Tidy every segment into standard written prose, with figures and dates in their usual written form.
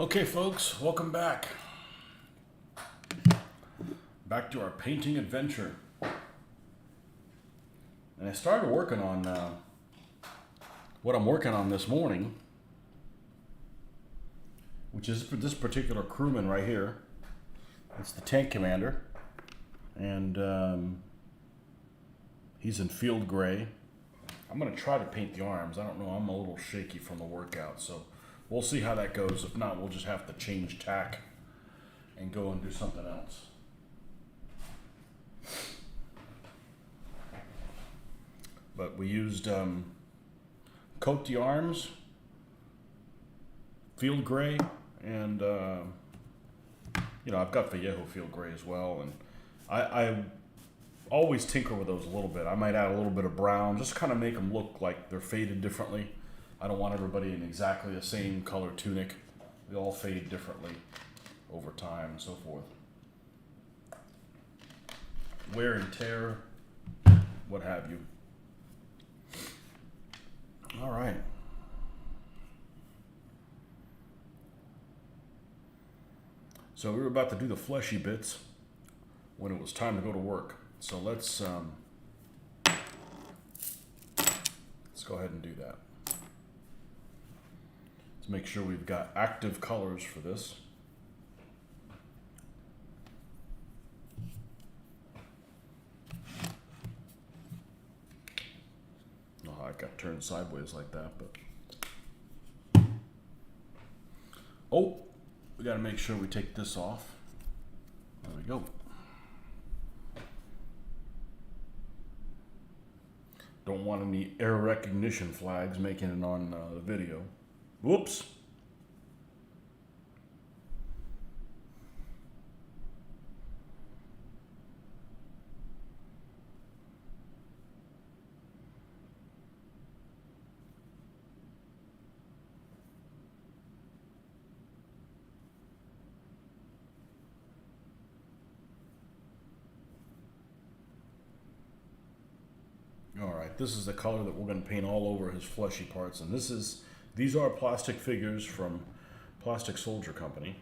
Okay, folks, welcome back. Back to our painting adventure. And I started working on what I'm working on this morning, which is this particular crewman right here. It's the tank commander, and he's in field gray. I'm going to try to paint the arms. I don't know, I'm a little shaky from the workout, so we'll see how that goes. If not, we'll just have to change tack and go and do something else. But we used coat the arms, field gray, and I've got Vallejo field gray as well, and I always tinker with those a little bit. I might add a little bit of brown, just kind of make them look like they're faded differently. I don't want everybody in exactly the same color tunic. They all fade differently over time and so forth. Wear and tear, what have you. All right. So we were about to do the fleshy bits when it was time to go to work. So let's go ahead and do that. Let's make sure we've got active colors for this. Oh, I got turned sideways like that, but oh, we got to make sure we take this off. There we go. Don't want any error recognition flags making it on the video. Whoops. Alright, this is the color that we're going to paint all over his fleshy parts, and these are plastic figures from Plastic Soldier Company.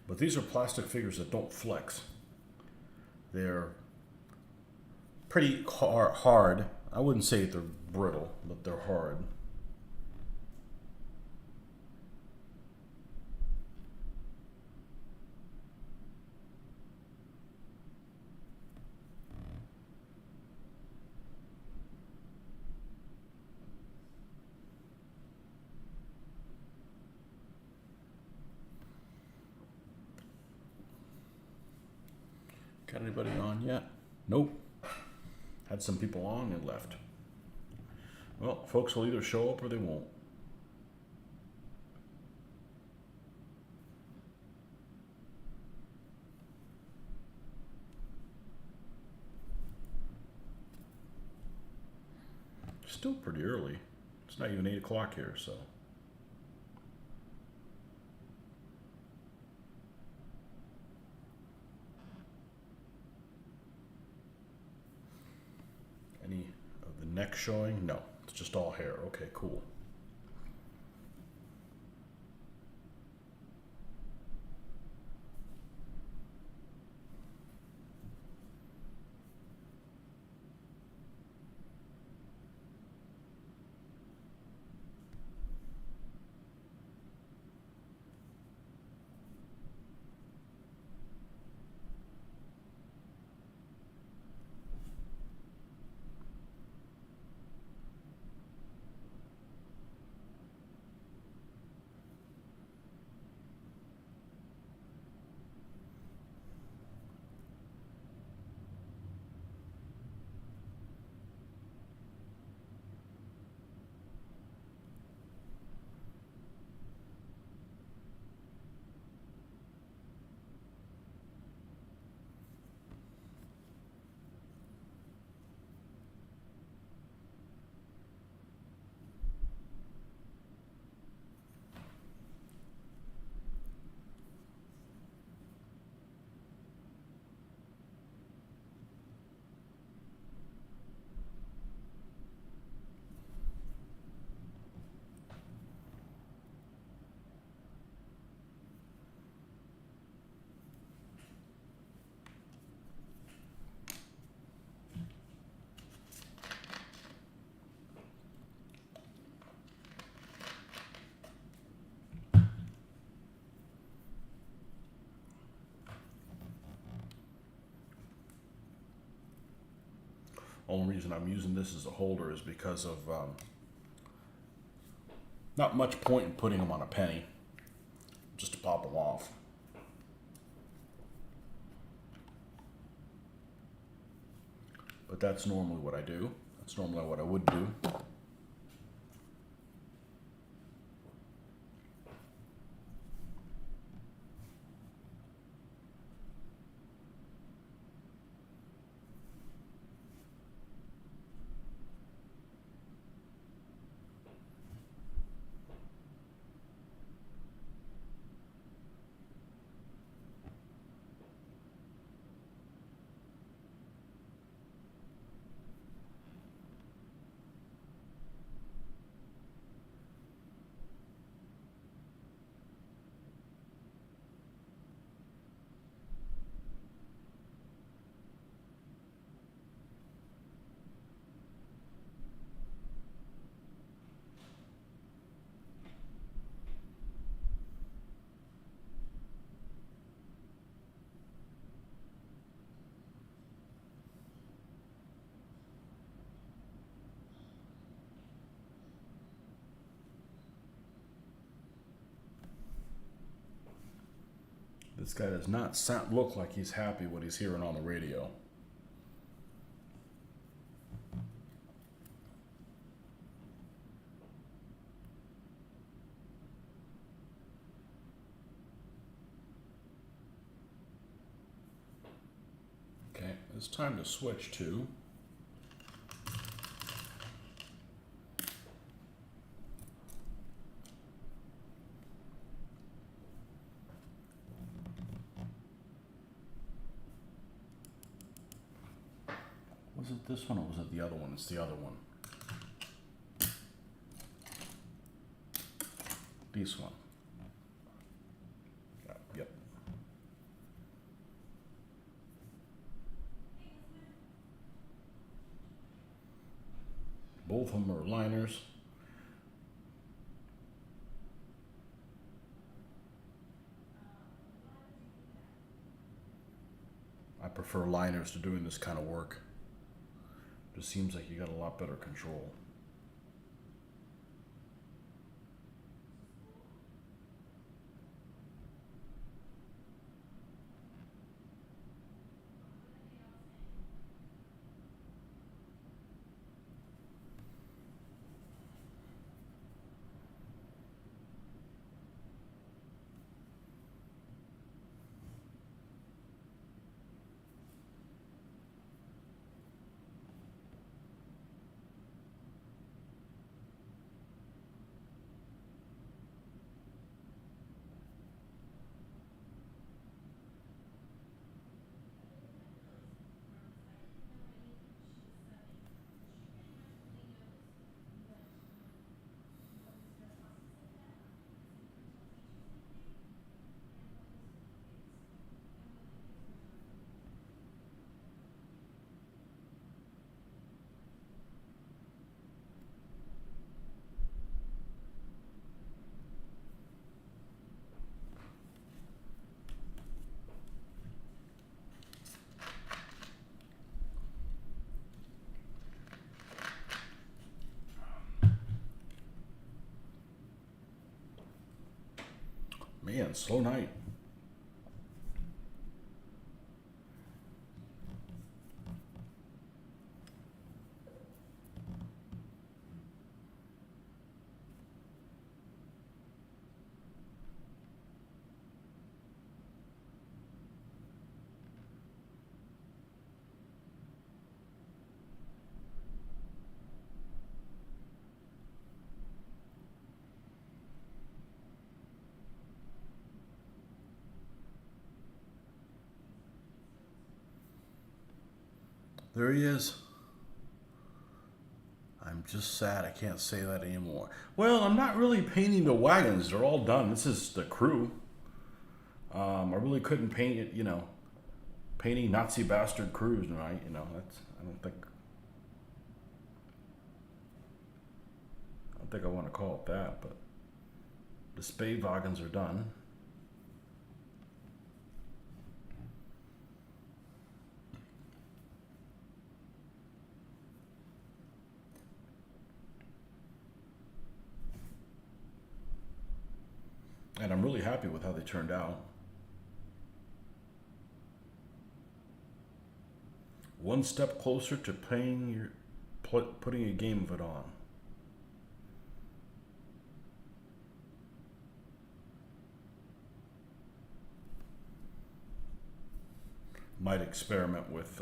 But these are plastic figures that don't flex. They're pretty hard. I wouldn't say they're brittle, but they're hard. Got anybody on yet? Nope. Had some people on and left. Well, folks will either show up or they won't. Still pretty early. It's not even 8 o'clock here, so. Any of the neck showing? No, it's just all hair. Okay, cool. Only reason I'm using this as a holder is because of not much point in putting them on a penny, just to pop them off. But that's normally what I do. That's normally what I would do. This guy does not look like he's happy what he's hearing on the radio. Okay, it's time to switch to was it this one or was it the other one? It's the other one. This one. Yep. Both of them are liners. I prefer liners to doing this kind of work. Just seems like you got a lot better control. Man, slow night. There he is. I'm just sad I can't say that anymore. Well, I'm not really painting the wagons. They're all done. This is the crew. I really couldn't paint it, painting Nazi bastard crews tonight. I don't think I want to call it that, but the spade wagons are done. And I'm really happy with how they turned out. One step closer to putting a game of it on. Might experiment with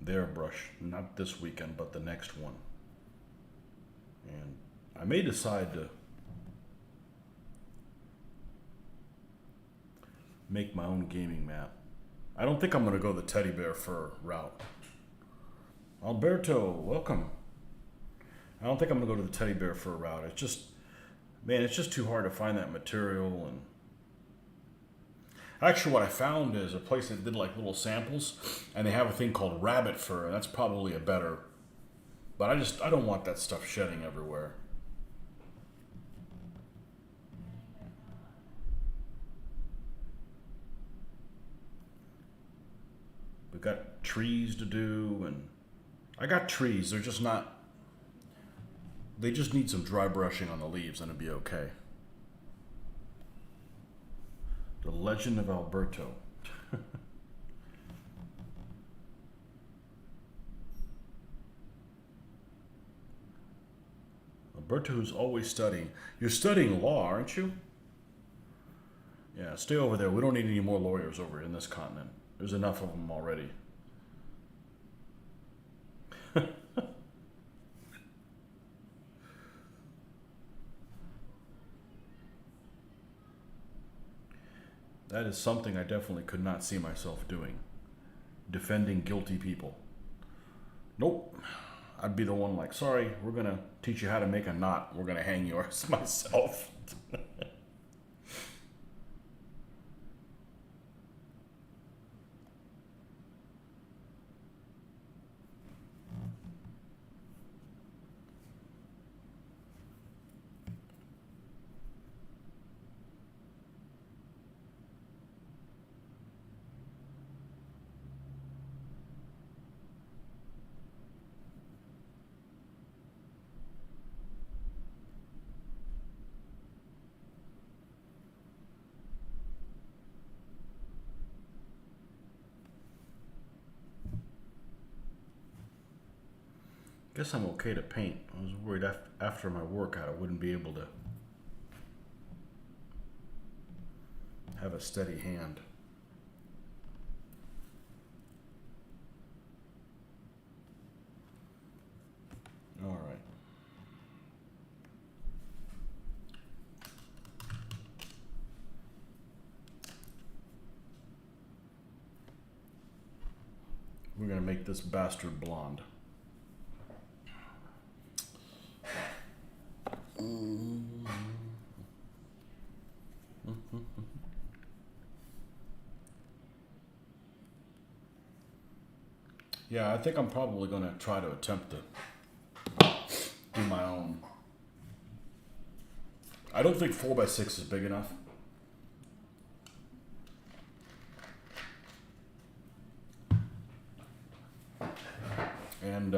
the airbrush, not this weekend, but the next one. And I may decide to make my own gaming mat. I don't think I'm going to go the teddy bear fur route. Alberto, welcome. I don't think I'm going to go to the teddy bear fur route. It's just, man, it's just too hard to find that material. And actually what I found is a place that did like little samples, and they have a thing called rabbit fur, and that's probably a better, but I don't want that stuff shedding everywhere. We've got trees to do, and I got trees. They're just not, they just need some dry brushing on the leaves and it'll be okay. The Legend of Alberto. Alberto who's always studying. You're studying law, aren't you? Yeah, stay over there. We don't need any more lawyers over in this continent. There's enough of them already. That is something I definitely could not see myself doing. Defending guilty people. Nope. I'd be the one like, sorry, we're going to teach you how to make a knot. We're going to hang yours myself. Guess I'm okay to paint. I was worried after my workout I wouldn't be able to have a steady hand. All right. We're gonna make this bastard blonde. Yeah, I think I'm probably going to try to attempt to do my own. I don't think 4x6 is big enough. And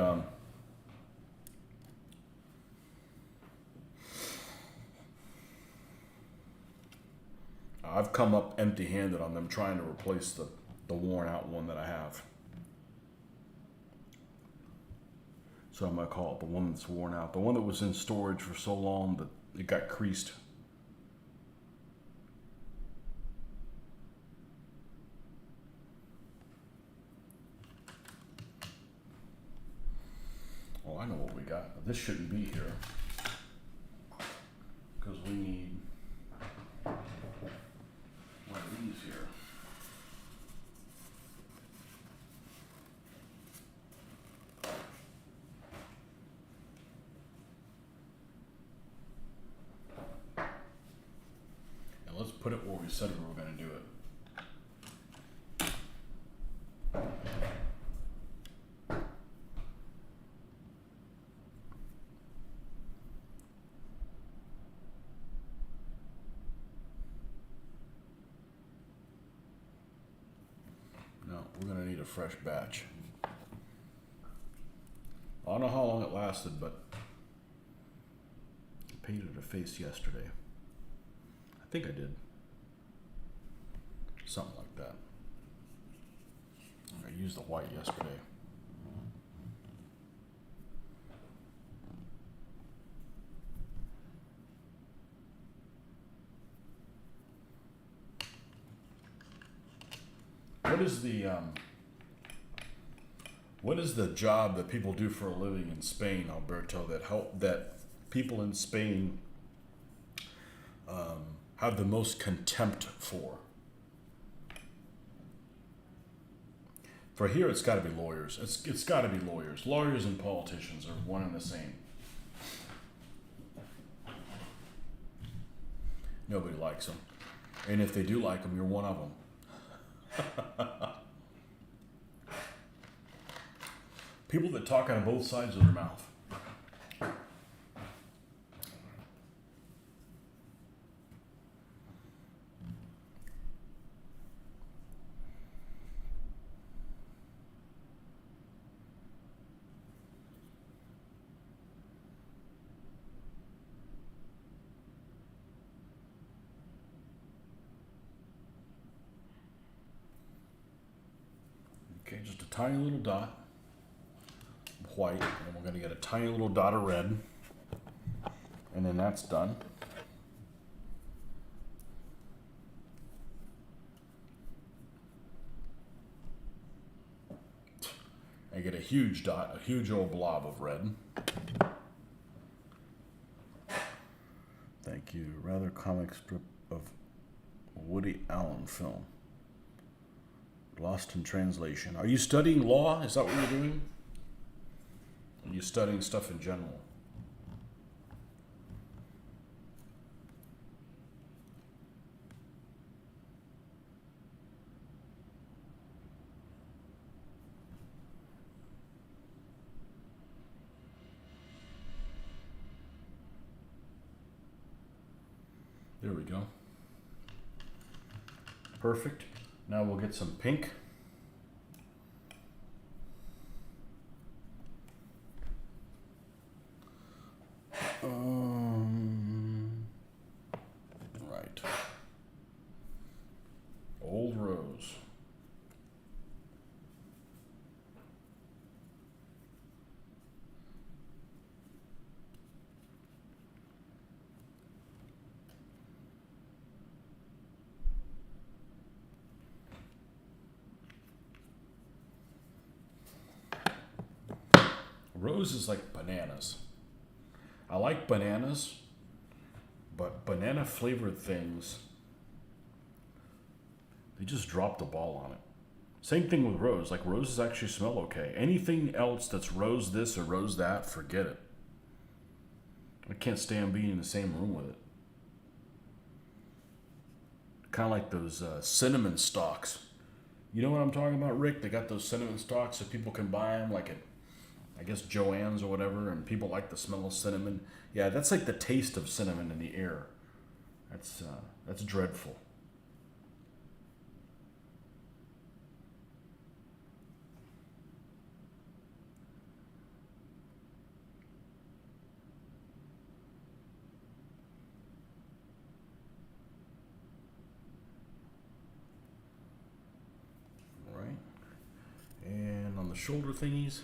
I've come up empty-handed on them trying to replace the worn out one that I have. So I'm going to call it the one that's worn out. The one that was in storage for so long that it got creased. Oh, I know what we got. This shouldn't be here. Because we need one of these here. And let's put it where we said we were going to do it. We're going to need a fresh batch. I don't know how long it lasted, but I painted a face yesterday. think I did. Something like that. I used the white yesterday. What is the job that people do for a living in Spain, Alberto, that people in Spain have the most contempt for? For here, it's got to be lawyers. It's got to be lawyers. Lawyers and politicians are one and the same. Nobody likes them, and if they do like them, you're one of them. People that talk out of both sides of their mouth. Okay, just a tiny little dot of white, and we're going to get a tiny little dot of red, and then that's done. I get a huge dot, a huge old blob of red. Thank you. Rather comic strip of Woody Allen film. Lost in translation. Are you studying law? Is that what you're doing? Are you studying stuff in general? There we go. Perfect. Now we'll get some pink. Right. Old rose. Rose is like bananas. I like bananas, but banana flavored things, they just drop the ball on it. Same thing with rose. Like roses actually smell okay. Anything else that's rose this or rose that, forget it. I can't stand being in the same room with it. Kind of like those cinnamon stalks. You know what I'm talking about, Rick? They got those cinnamon stalks so people can buy them like at, I guess, Joann's or whatever, and people like the smell of cinnamon. Yeah, that's like the taste of cinnamon in the air. That's dreadful. All right. And on the shoulder thingies.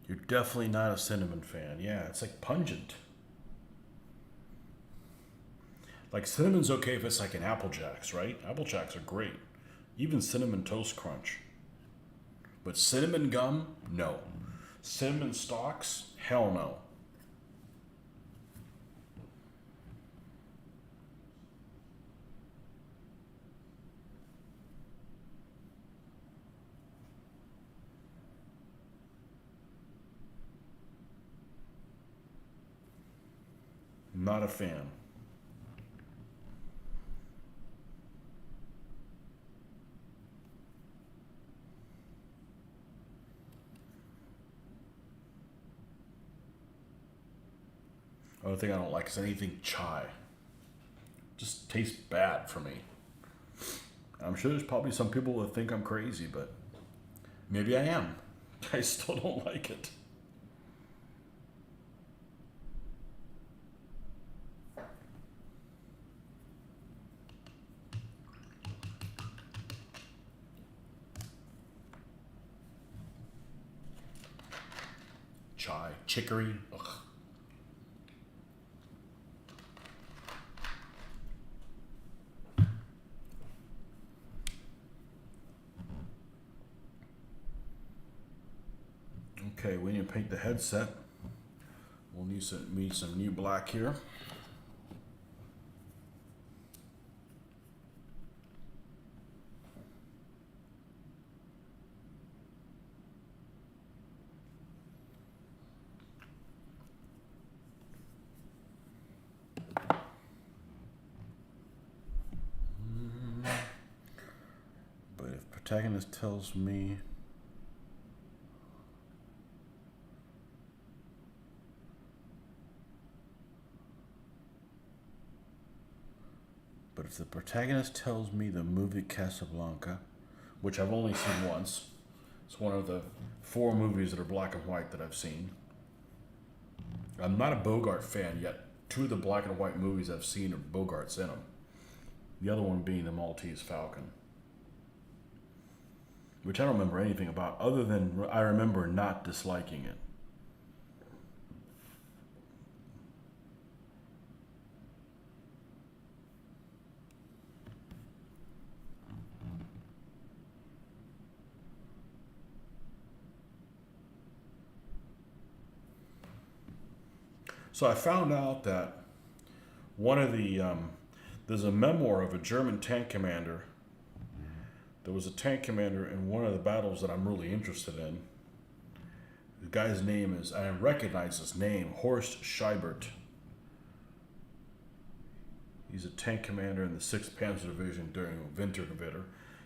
You're definitely not a cinnamon fan. Yeah, it's like pungent. Like cinnamon's okay if it's like an Apple Jacks, right? Apple Jacks are great. Even Cinnamon Toast Crunch. But cinnamon gum, no. Cinnamon stalks, hell no. Not a fan. Other thing I don't like is anything chai. Just tastes bad for me. I'm sure there's probably some people that think I'm crazy, but maybe I am. I still don't like it. Chai, chicory, ugh. Okay, we need to paint the headset. We'll need some new black here. But if protagonist tells me But if the protagonist tells me the movie Casablanca, which I've only seen once, it's one of the 4 movies that are black and white that I've seen. I'm not a Bogart fan yet. 2 of the black and white movies I've seen are Bogart's in them. The other one being The Maltese Falcon, which I don't remember anything about other than I remember not disliking it. So I found out that one of the there's a memoir of a German tank commander. There was a tank commander in one of the battles that I'm really interested in. The guy's name is, I recognize his name, Horst Scheibert. He's a tank commander in the 6th Panzer Division during Wintergewitter.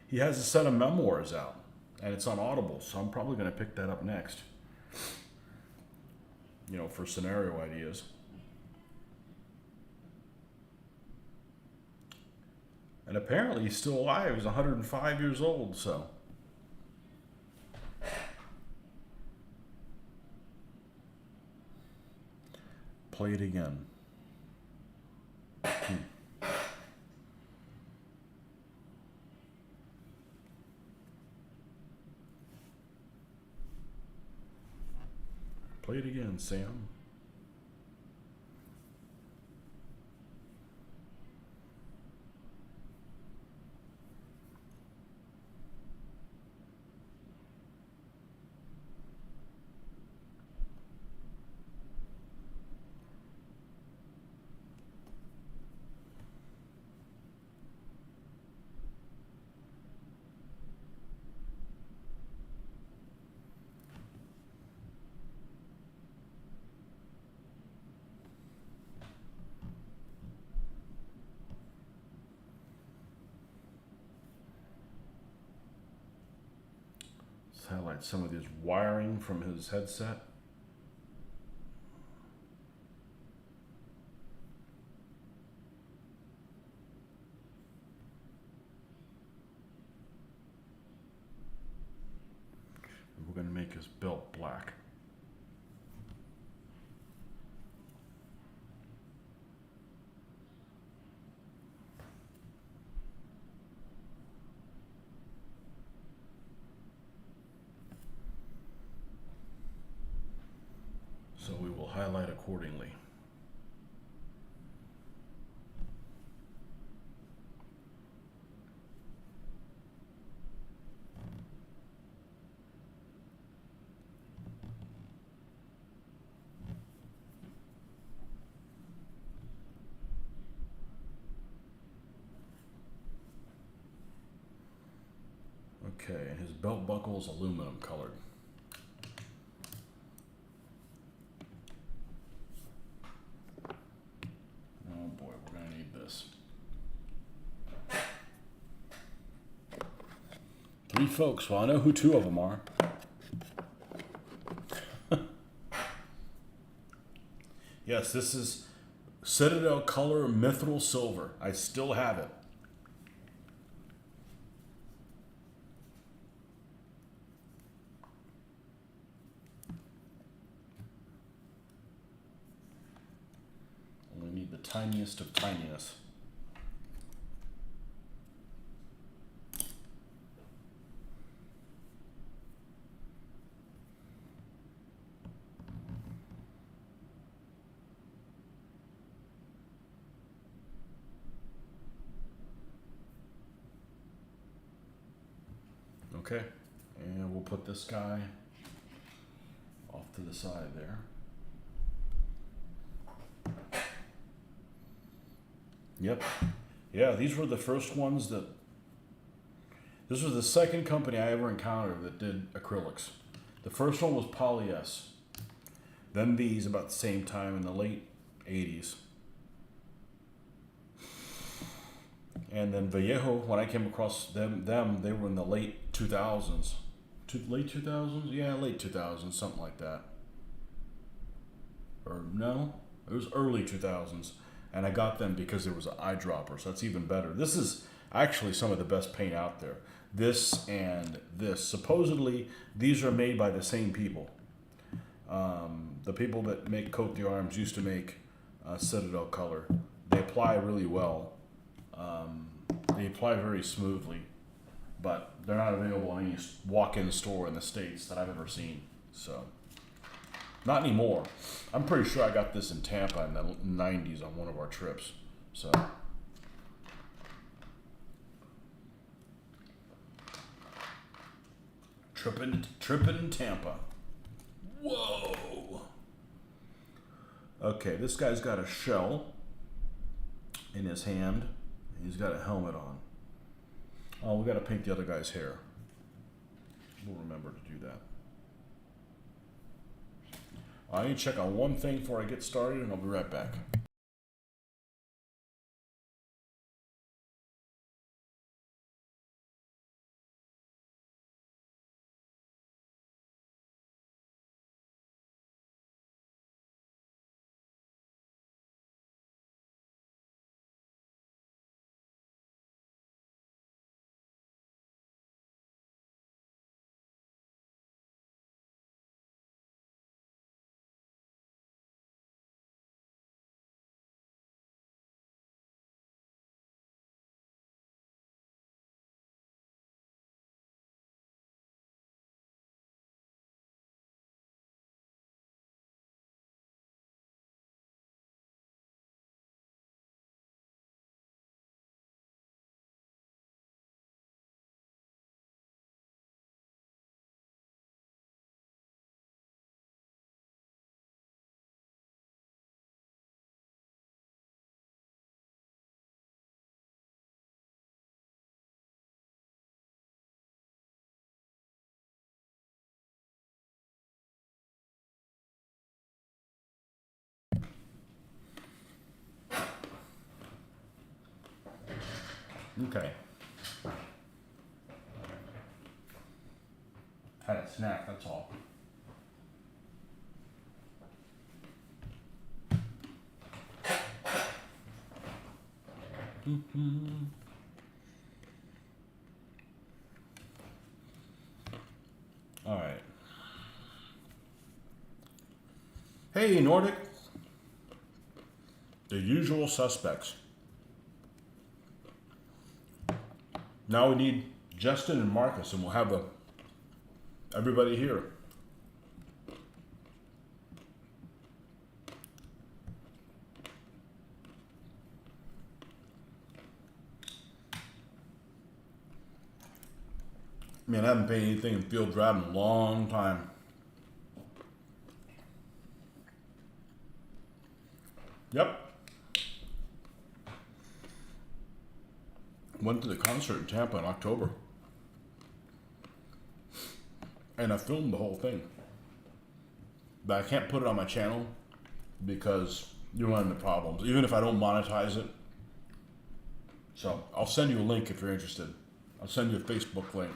He has a set of memoirs out, and it's on Audible, so I'm probably going to pick that up next. You know, for scenario ideas. And apparently he's still alive. He's 105 years old, so. Play it again. Play it again, Sam. Let's highlight some of this wiring from his headset. We're going to make his belt black. So we will highlight accordingly. Okay, and his belt buckle is aluminum colored. Oh boy, we're gonna need this. 3 folks. Well, I know who 2 of them are. Yes, this is Citadel Color Mithril Silver. I still have it. Only need the tiniest of tininess. Okay, and we'll put this guy off to the side there. Yep. Yeah, these were the first ones that... This was the second company I ever encountered that did acrylics. The first one was Poly-S. Then these about the same time in the late 80s. And then Vallejo, when I came across them they were in the late 2000s. Late 2000s? Yeah, late 2000s, something like that. Or no, it was early 2000s. And I got them because there was an eyedropper, so that's even better. This is actually some of the best paint out there. This and this. Supposedly, these are made by the same people. The people that make Coat d'Arms used to make Citadel Color. They apply really well. They apply very smoothly, but they're not available in any walk-in store in the States that I've ever seen. So, not anymore. I'm pretty sure I got this in Tampa in the 90s on one of our trips. So, tripping in Tampa. Whoa. Okay, this guy's got a shell in his hand. He's got a helmet on. Oh, we got to paint the other guy's hair. We'll remember to do that. I need to check on one thing before I get started, and I'll be right back. Okay. Had a snack, that's all. All right. Hey, Nordic. The usual suspects. Now we need Justin and Marcus, and we'll have everybody here. Man, I haven't painted anything in field drab in a long time. Yep. Went to the concert in Tampa in October. and I filmed the whole thing. But I can't put it on my channel because you run into problems, even if I don't monetize it. So I'll send you a link if you're interested. I'll send you a Facebook link.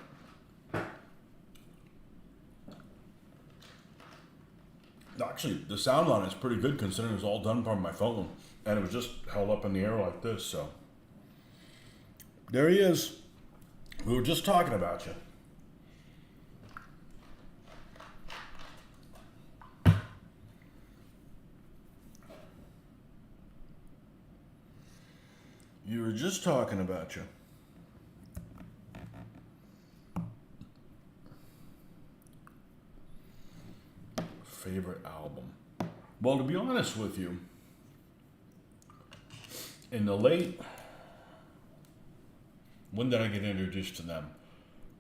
Actually, the sound on it is pretty good considering it was all done from my phone. And it was just held up in the air like this, so. There he is. We were just talking about you. You were just talking about you. Favorite album? Well, to be honest with you, in the late, when did I get introduced to them?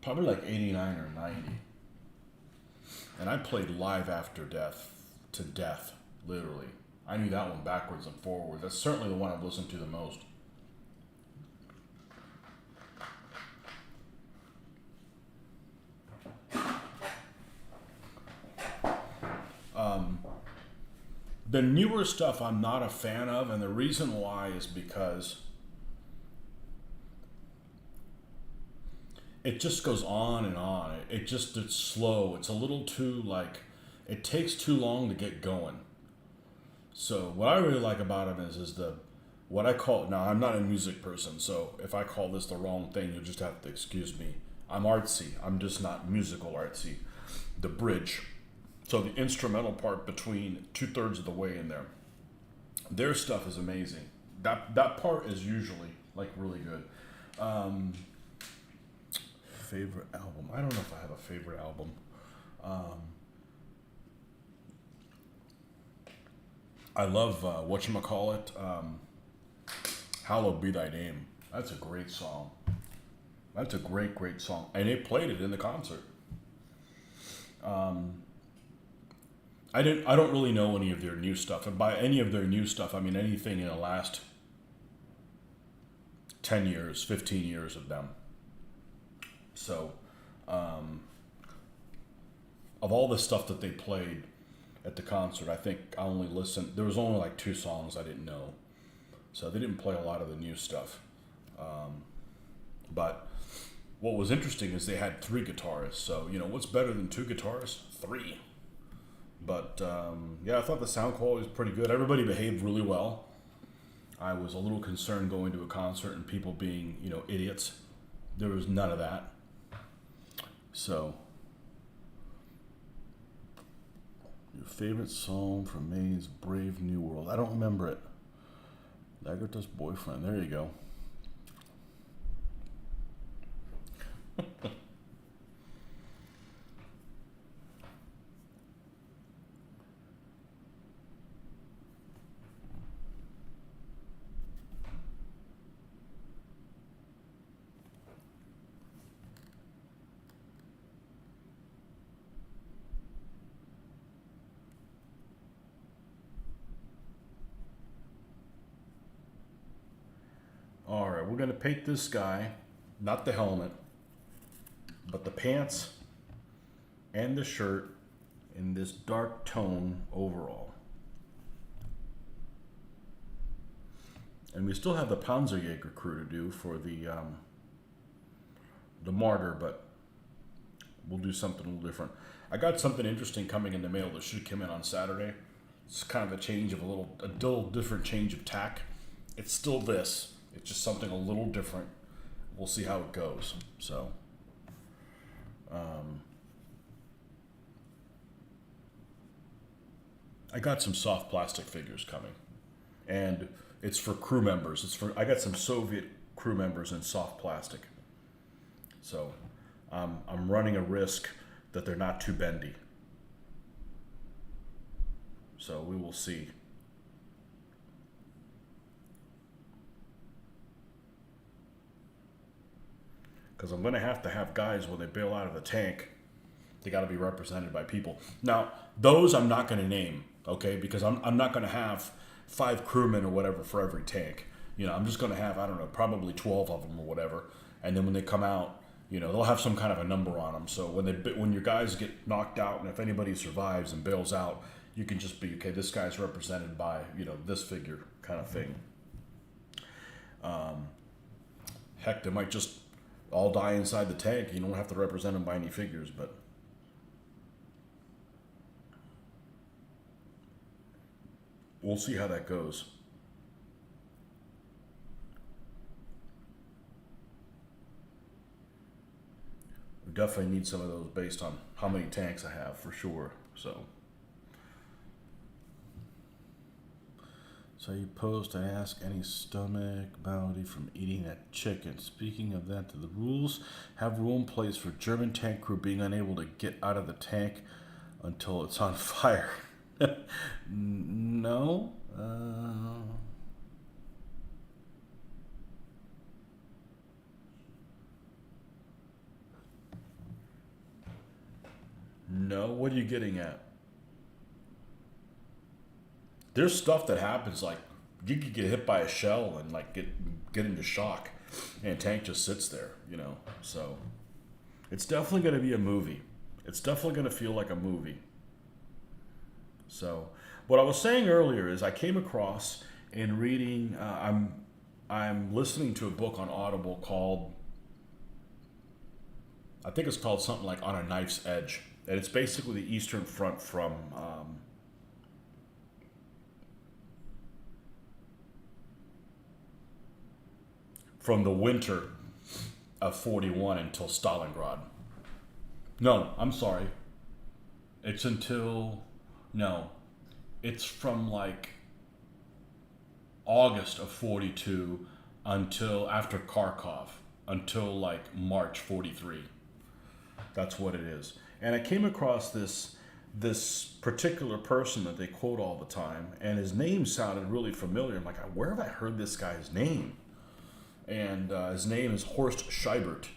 Probably like 89 or 90. And I played Live After Death to death, literally. I knew that one backwards and forwards. That's certainly the one I've listened to the most. The newer stuff I'm not a fan of, and the reason why is because it just goes on and on. It's slow. It's a little too, it takes too long to get going. So what I really like about them is what I call, now I'm not a music person, so if I call this the wrong thing, you'll just have to excuse me. I'm artsy. I'm just not musical artsy. The bridge. So the instrumental part between 2/3 of the way in there. Their stuff is amazing. That part is usually really good. Favorite album? I don't know if I have a favorite album. I love whatchamacallit, Hallowed Be Thy Name. That's a great song. That's a great song. And they played it in the concert. I don't really know any of their new stuff. And by any of their new stuff, I mean anything in the last 10 years, 15 years of them. So, of all the stuff that they played at the concert, I think I only listened, there was only 2 songs I didn't know. So they didn't play a lot of the new stuff. But what was interesting is they had 3 guitarists. So, what's better than 2 guitarists? 3. But, yeah, I thought the sound quality was pretty good. Everybody behaved really well. I was a little concerned going to a concert and people being, idiots. There was none of that. So, your favorite song from May's Brave New World? I don't remember it. Lagerta's Boyfriend. There you go. Alright, we're going to paint this guy, not the helmet, but the pants and the shirt in this dark tone overall. And we still have the Panzerjäger crew to do for the Martyr, but we'll do something a little different. I got something interesting coming in the mail that should come in on Saturday. It's kind of a little different change of tack. It's still this. It's just something a little different. We'll see how it goes. So, I got some soft plastic figures coming, and it's for crew members. I got some Soviet crew members in soft plastic. So, I'm running a risk that they're not too bendy. So we will see. Because I'm going to have guys when they bail out of the tank, they got to be represented by people. Now, those I'm not going to name, okay? Because I'm not going to have 5 crewmen or whatever for every tank. I'm just going to have, I don't know, probably 12 of them or whatever. And then when they come out, You know, they'll have some kind of a number on them. So when your guys get knocked out, and if anybody survives and bails out, you can just be, okay, this guy's represented by, you know, this figure kind of thing. Heck, they might just all die inside the tank. You don't have to represent them by any figures, but we'll see how that goes. We definitely need some of those based on how many tanks I have, for sure. So you posed to ask any stomach malady from eating that chicken. Speaking of that, do the rules have rule in place for German tank crew being unable to get out of the tank until it's on fire? No. No. What are you getting at? There's stuff that happens, like you could get hit by a shell and like get into shock, and a tank just sits there, you know. So it's definitely going to be a movie. It's definitely going to feel like a movie. So what I was saying earlier is I came across in reading. I'm listening to a book on Audible called, I think it's called something like On a Knife's Edge, and it's basically the Eastern Front from the winter of 41 until Stalingrad. No, I'm sorry. It's until, no, it's from like August of 42 until after Kharkov, until like March 43. That's what it is. And I came across this particular person that they quote all the time, and his name sounded really familiar. I'm like, where have I heard this guy's name? And his name is Horst Scheibert.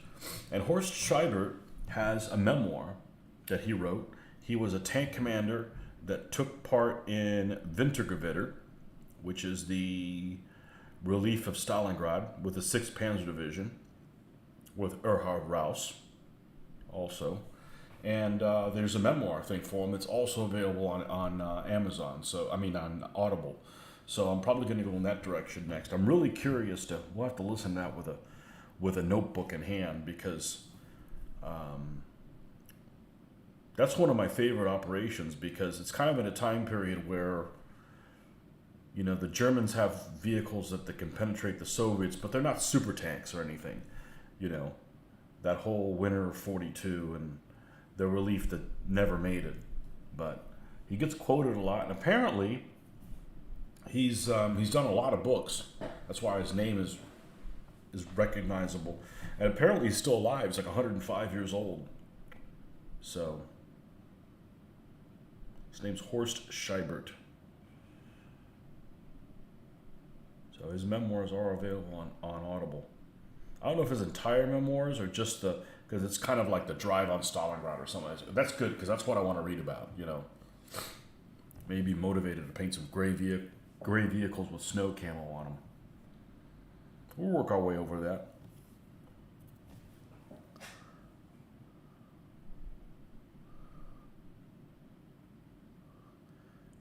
And Horst Scheibert has a memoir that he wrote. He was a tank commander that took part in Wintergewitter, which is the relief of Stalingrad, with the 6th Panzer Division, with Erhard Raus also. And there's a memoir thing for him that's also available on Amazon. So, I mean, on Audible. So I'm probably going to go in that direction next. I'm really curious to. We'll have to listen to that with a notebook in hand, because that's one of my favorite operations, because it's kind of in a time period where, you know, the Germans have vehicles that can penetrate the Soviets, but they're not super tanks or anything. You know, that whole winter of 42 and the relief that never made it. But he gets quoted a lot, and apparently he's done a lot of books. That's why his name is recognizable. And apparently he's still alive. He's like 105 years old. So his name's Horst Scheibert. So his memoirs are available on Audible. I don't know if his entire memoirs or just because it's kind of like the drive on Stalingrad or something. That's good, because that's what I want to read about, you know. Maybe motivated to paint some gray vehicles with snow camo on them. We'll work our way over that.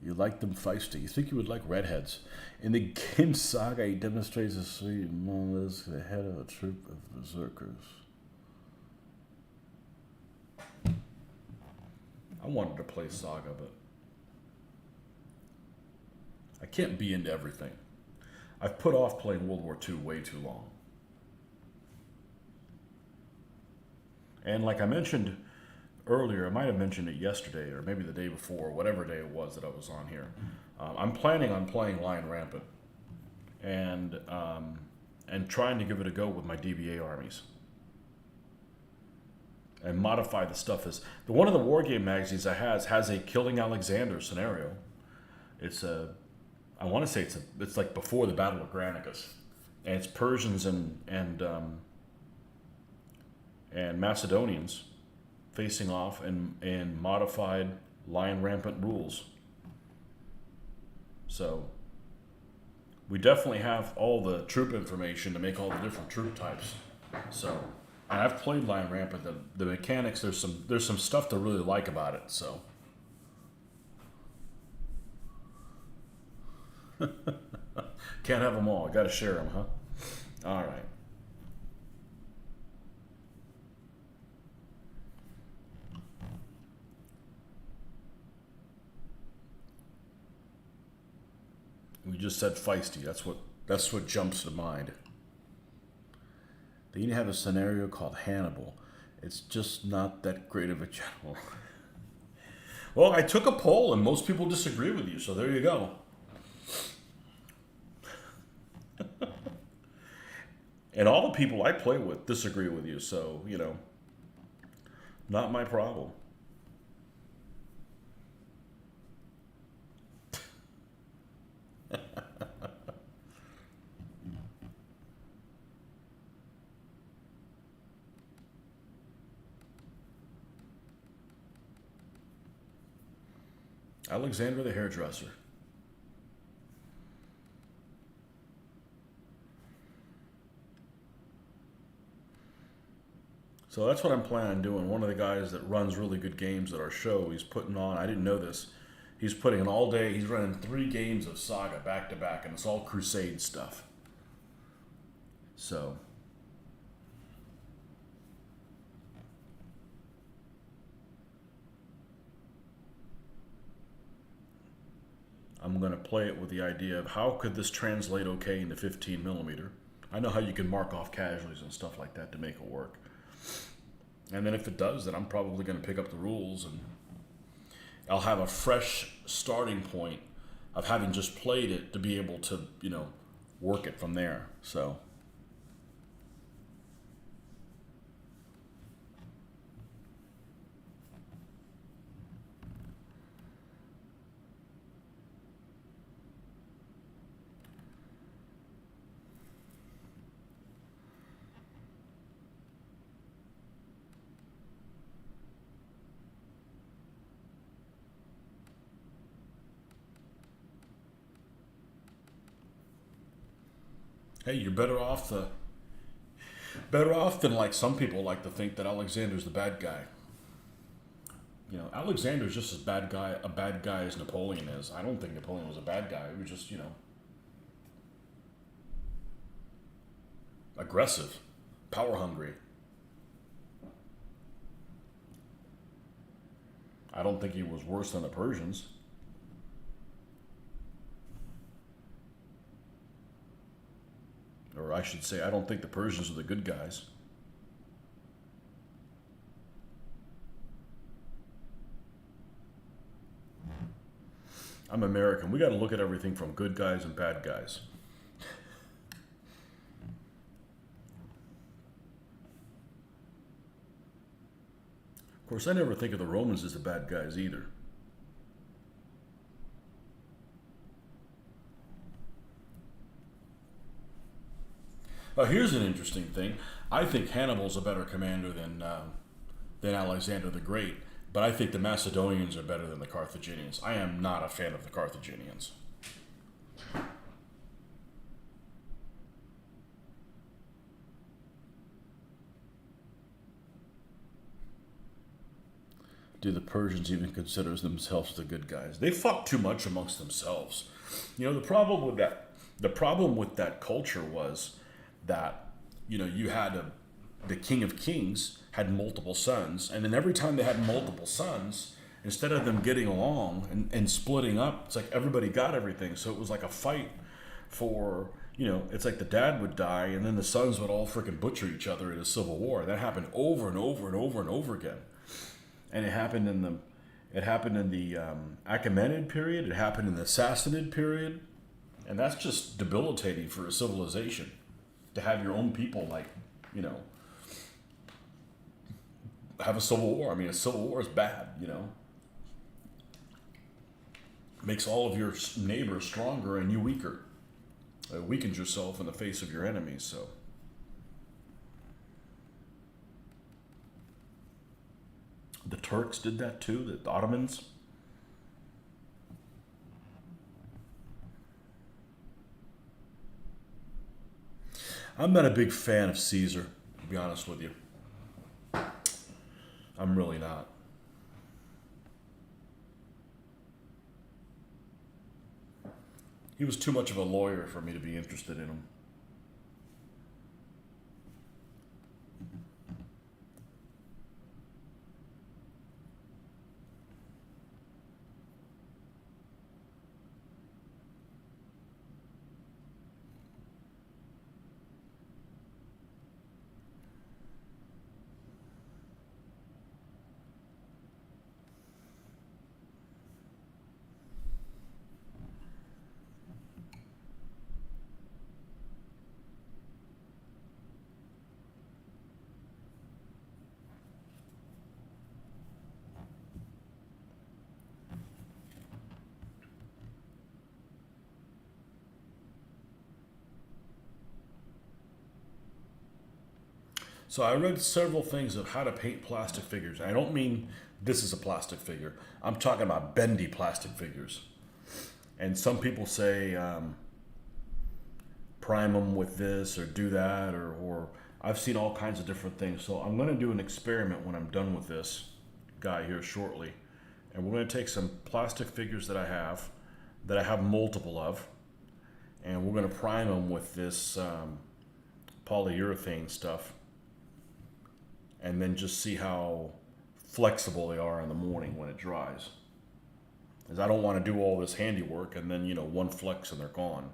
You like them feisty. You think you would like redheads. In the game Saga, he demonstrates a sweet mollusk, the head of a troop of berserkers. I wanted to play Saga, but I can't be into everything. I've put off playing World War II way too long. And like I mentioned earlier, I might have mentioned it yesterday or maybe the day before, whatever day it was that I was on here. I'm planning on playing Lion Rampant and trying to give it a go with my DBA armies. And modify the stuff as one of the war game magazines I has a Killing Alexander scenario. I want to say it's like before the Battle of Granicus, and it's Persians and Macedonians facing off in modified Lion Rampant rules. So we definitely have all the troop information to make all the different troop types. So I've played Line Ramp, but the mechanics, there's some stuff to really like about it. So can't have them all. I got to share them, huh? All right. We just said feisty. That's what jumps to mind. Then you have a scenario called Hannibal. It's just not that great of a general. Well, I took a poll and most people disagree with you, so there you go. And all the people I play with disagree with you, so, not my problem. Alexander the hairdresser. So that's what I'm planning on doing. One of the guys that runs really good games at our show, he's putting on, I didn't know this, he's putting an all day, he's running 3 games of Saga back to back, and it's all Crusade stuff. So I'm going to play it with the idea of how could this translate okay into 15 millimeter. I know how you can mark off casualties and stuff like that to make it work. And then if it does, then I'm probably going to pick up the rules and I'll have a fresh starting point of having just played it to be able to, work it from there. So hey, you're better off than like some people like to think that Alexander's the bad guy. Alexander's just a bad guy as Napoleon is. I don't think Napoleon was a bad guy. He was just, aggressive, power hungry. I don't think he was worse than the Persians. Or I should say, I don't think the Persians are the good guys. I'm American. We got to look at everything from good guys and bad guys. Of course, I never think of the Romans as the bad guys either. Here's an interesting thing. I think Hannibal's a better commander than Alexander the Great, but I think the Macedonians are better than the Carthaginians. I am not a fan of the Carthaginians. Do the Persians even consider themselves the good guys? They fought too much amongst themselves. The problem with that culture was that you had the king of kings had multiple sons, and then every time they had multiple sons, instead of them getting along and splitting up, it's like everybody got everything. So it was like a fight for it's like the dad would die, and then the sons would all freaking butcher each other in a civil war. That happened over and over and over and over again, and it happened in the Achaemenid period. It happened in the Sassanid period, and that's just debilitating for a civilization. To have your own people, have a civil war. I mean, a civil war is bad, Makes all of your neighbors stronger and you weaker. It weakens yourself in the face of your enemies, so. The Turks did that too, the Ottomans. I'm not a big fan of Caesar, to be honest with you. I'm really not. He was too much of a lawyer for me to be interested in him. So I read several things of how to paint plastic figures. I don't mean this is a plastic figure. I'm talking about bendy plastic figures. And some people say prime them with this or do that, or I've seen all kinds of different things. So I'm going to do an experiment when I'm done with this guy here shortly. And we're going to take some plastic figures that I have multiple of, and we're going to prime them with this polyurethane stuff, and then just see how flexible they are in the morning when it dries. Because I don't want to do all this handiwork and then, one flex and they're gone.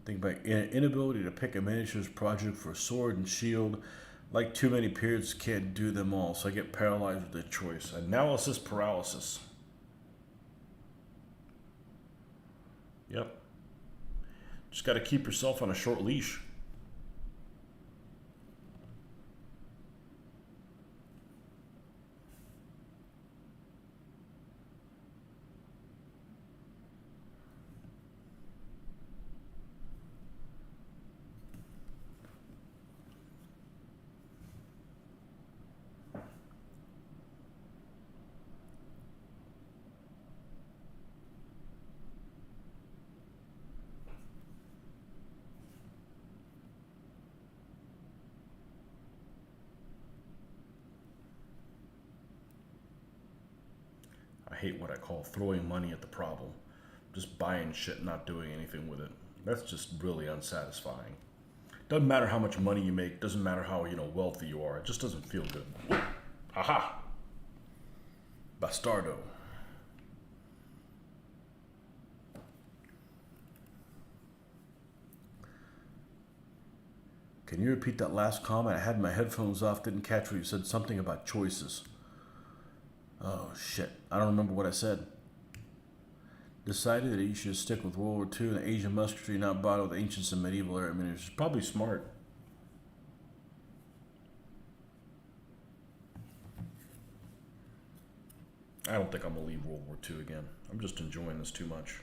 Think about inability to pick a miniatures project for a sword and shield. Like too many periods, can't do them all, so I get paralyzed with the choice. Analysis paralysis. Yep. Just got to keep yourself on a short leash. I hate what I call throwing money at the problem. Just buying shit and not doing anything with it. That's just really unsatisfying. Doesn't matter how much money you make, doesn't matter how, wealthy you are. It just doesn't feel good. Haha. Bastardo. Can you repeat that last comment? I had my headphones off, didn't catch what you said. Something about choices. Oh, shit. I don't remember what I said. Decided that you should stick with World War II and Asian musketry, not bother with ancients and medieval era. I mean, it's probably smart. I don't think I'm going to leave World War II again. I'm just enjoying this too much.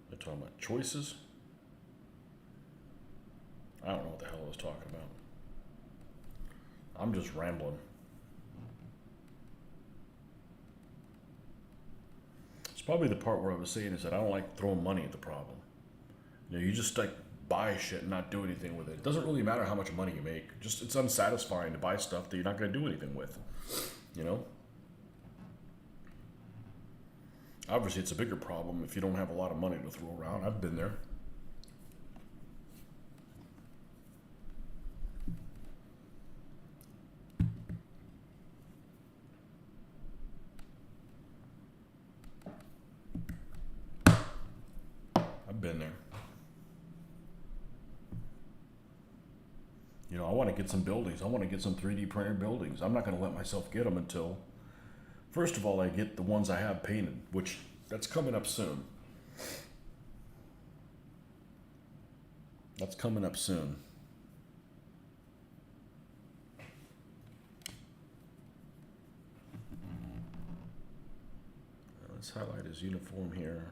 They're talking about choices. I don't know what the hell I was talking about. I'm just rambling. It's probably the part where I was saying is that I don't like throwing money at the problem. You just like buy shit and not do anything with it. It doesn't really matter how much money you make. It's unsatisfying to buy stuff that you're not going to do anything with. Obviously, it's a bigger problem if you don't have a lot of money to throw around. I've been there. Been there. I want to get some buildings. I want to get some 3D printed buildings. I'm not going to let myself get them until, first of all, I get the ones I have painted, which that's coming up soon. That's coming up soon. Let's highlight his uniform here.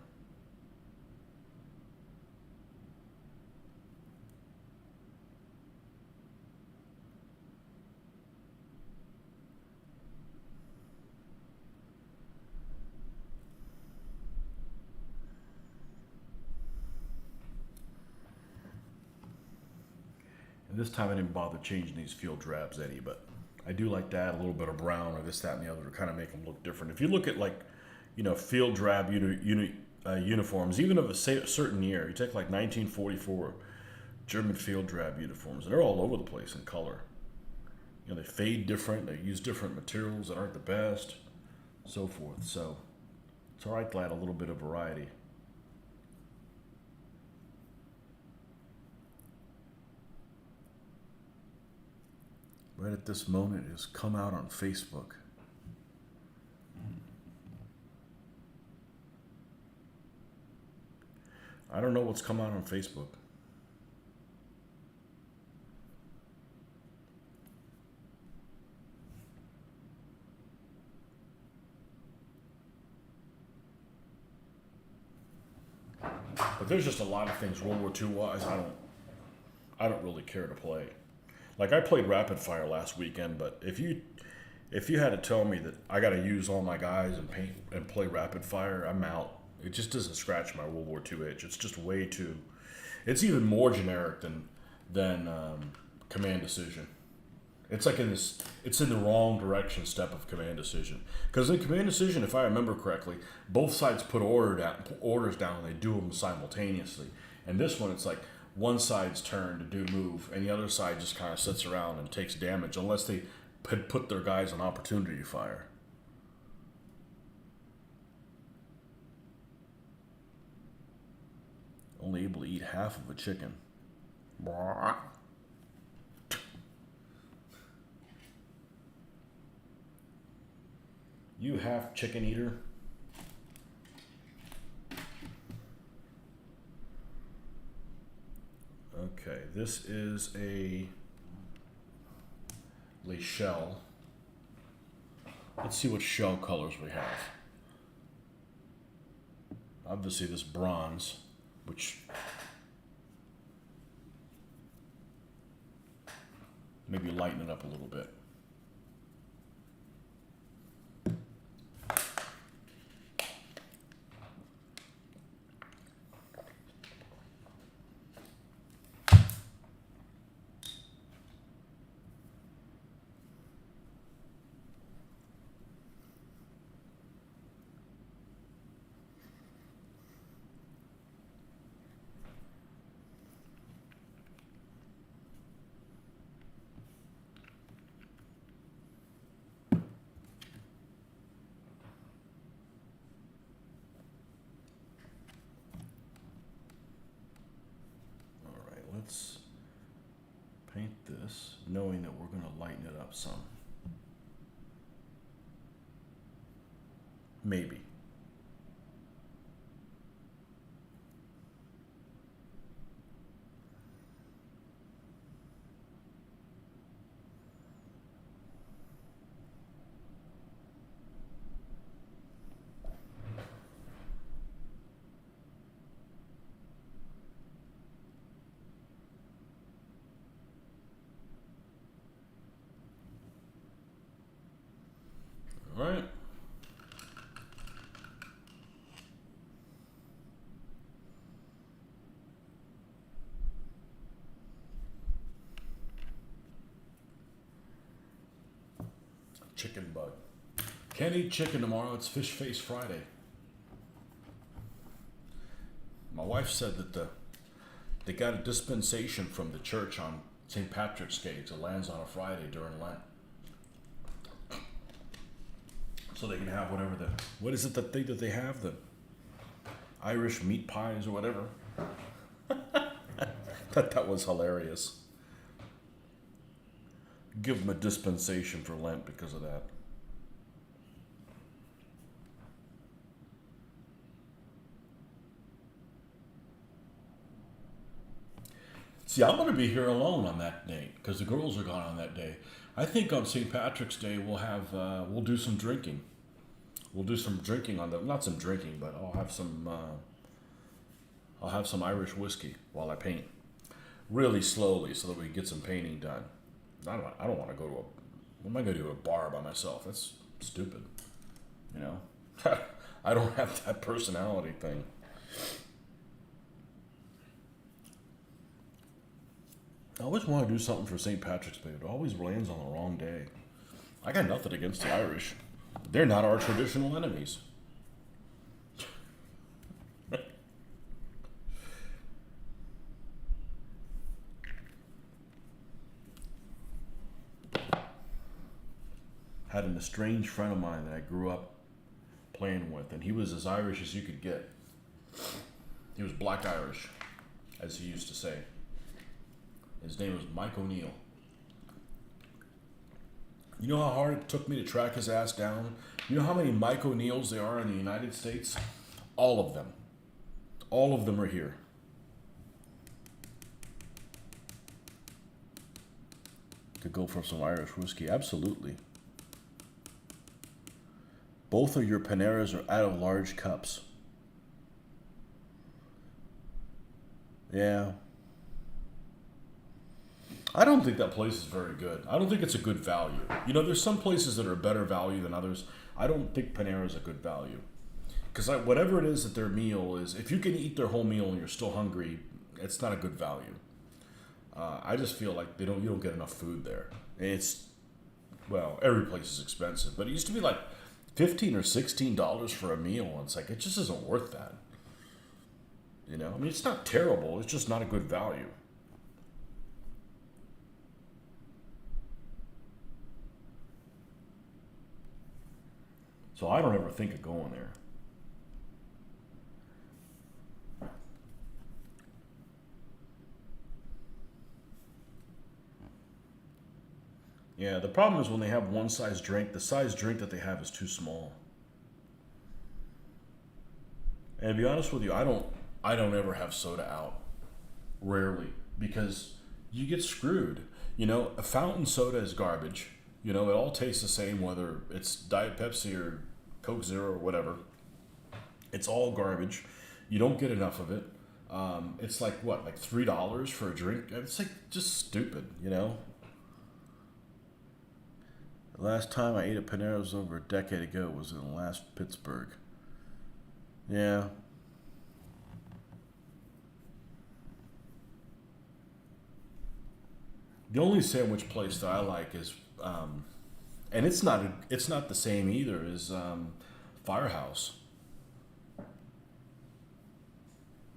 this time I didn't bother changing these field drabs any, but I do like to add a little bit of brown or this, that, and the other to kind of make them look different. If you look at like, field drab uniforms, even of a certain year, you take like 1944 German field drab uniforms, and they're all over the place in color. They fade different, they use different materials that aren't the best, so forth. So it's all right to add a little bit of variety. Right at this moment, it has come out on Facebook. I don't know what's come out on Facebook. But there's just a lot of things World War II wise I don't really care to play. Like I played Rapid Fire last weekend, but if you had to tell me that I got to use all my guys and paint and play Rapid Fire, I'm out. It just doesn't scratch my World War II itch. It's just way too. It's even more generic than Command Decision. It's like it's in the wrong direction step of Command Decision. Because in Command Decision, if I remember correctly, both sides put orders down and they do them simultaneously. And this one, it's like one side's turn to do move, and the other side just kind of sits around and takes damage unless they put their guys on opportunity fire. Only able to eat half of a chicken. You half chicken eater. Okay, this is a shell. Let's see what shell colors we have. Obviously this bronze, which maybe lighten it up a little bit. Let's paint this, knowing that we're going to lighten it up some. Maybe. All right. Chicken bug. Can't eat chicken tomorrow. It's Fish Face Friday. My wife said that they got a dispensation from the church on St. Patrick's Day. It lands on a Friday during Lent. So they can have whatever what is it that they have? The Irish meat pies or whatever. That was hilarious. Give them a dispensation for Lent because of that. See, I'm going to be here alone on that day because the girls are gone on that day. I think on St. Patrick's Day we'll do some drinking. We'll do some drinking not some drinking, but I'll have some Irish whiskey while I paint, really slowly, so that we can get some painting done. I don't want to go to what am I going to do at a bar by myself? That's stupid, I don't have that personality thing. I always want to do something for St. Patrick's Day, but it always lands on the wrong day. I got nothing against the Irish. They're not our traditional enemies. Had an estranged friend of mine that I grew up playing with, and he was as Irish as you could get. He was black Irish, as he used to say. His name was Mike O'Neill. You know how hard it took me to track his ass down? You know how many Mike O'Neills there are in the United States? All of them. All of them are here. Could go for some Irish whiskey, absolutely. Both of your Paneras are out of large cups. Yeah. I don't think that place is very good. I don't think it's a good value. You know, there's some places that are better value than others. I don't think Panera is a good value. Because whatever it is that their meal is, if you can eat their whole meal and you're still hungry, it's not a good value. I just feel like you don't get enough food there. Well, every place is expensive, but it used to be like $15 or $16 for a meal. And it's like, it just isn't worth that. You know, I mean, it's not terrible. It's just not a good value. So I don't ever think of going there. Yeah, the problem is when they have one size drink, the size drink that they have is too small. And to be honest with you, I don't ever have soda out. Rarely. Because you get screwed. You know, a fountain soda is garbage. You know, it all tastes the same whether it's Diet Pepsi or Coke Zero or whatever. It's all garbage. You don't get enough of it. It's like what, like $3 for a drink? It's like just stupid, you know? The last time I ate at Panera was over a decade ago. It was in last Pittsburgh. Yeah. The only sandwich place that I like is, and it's not the same either, is Firehouse.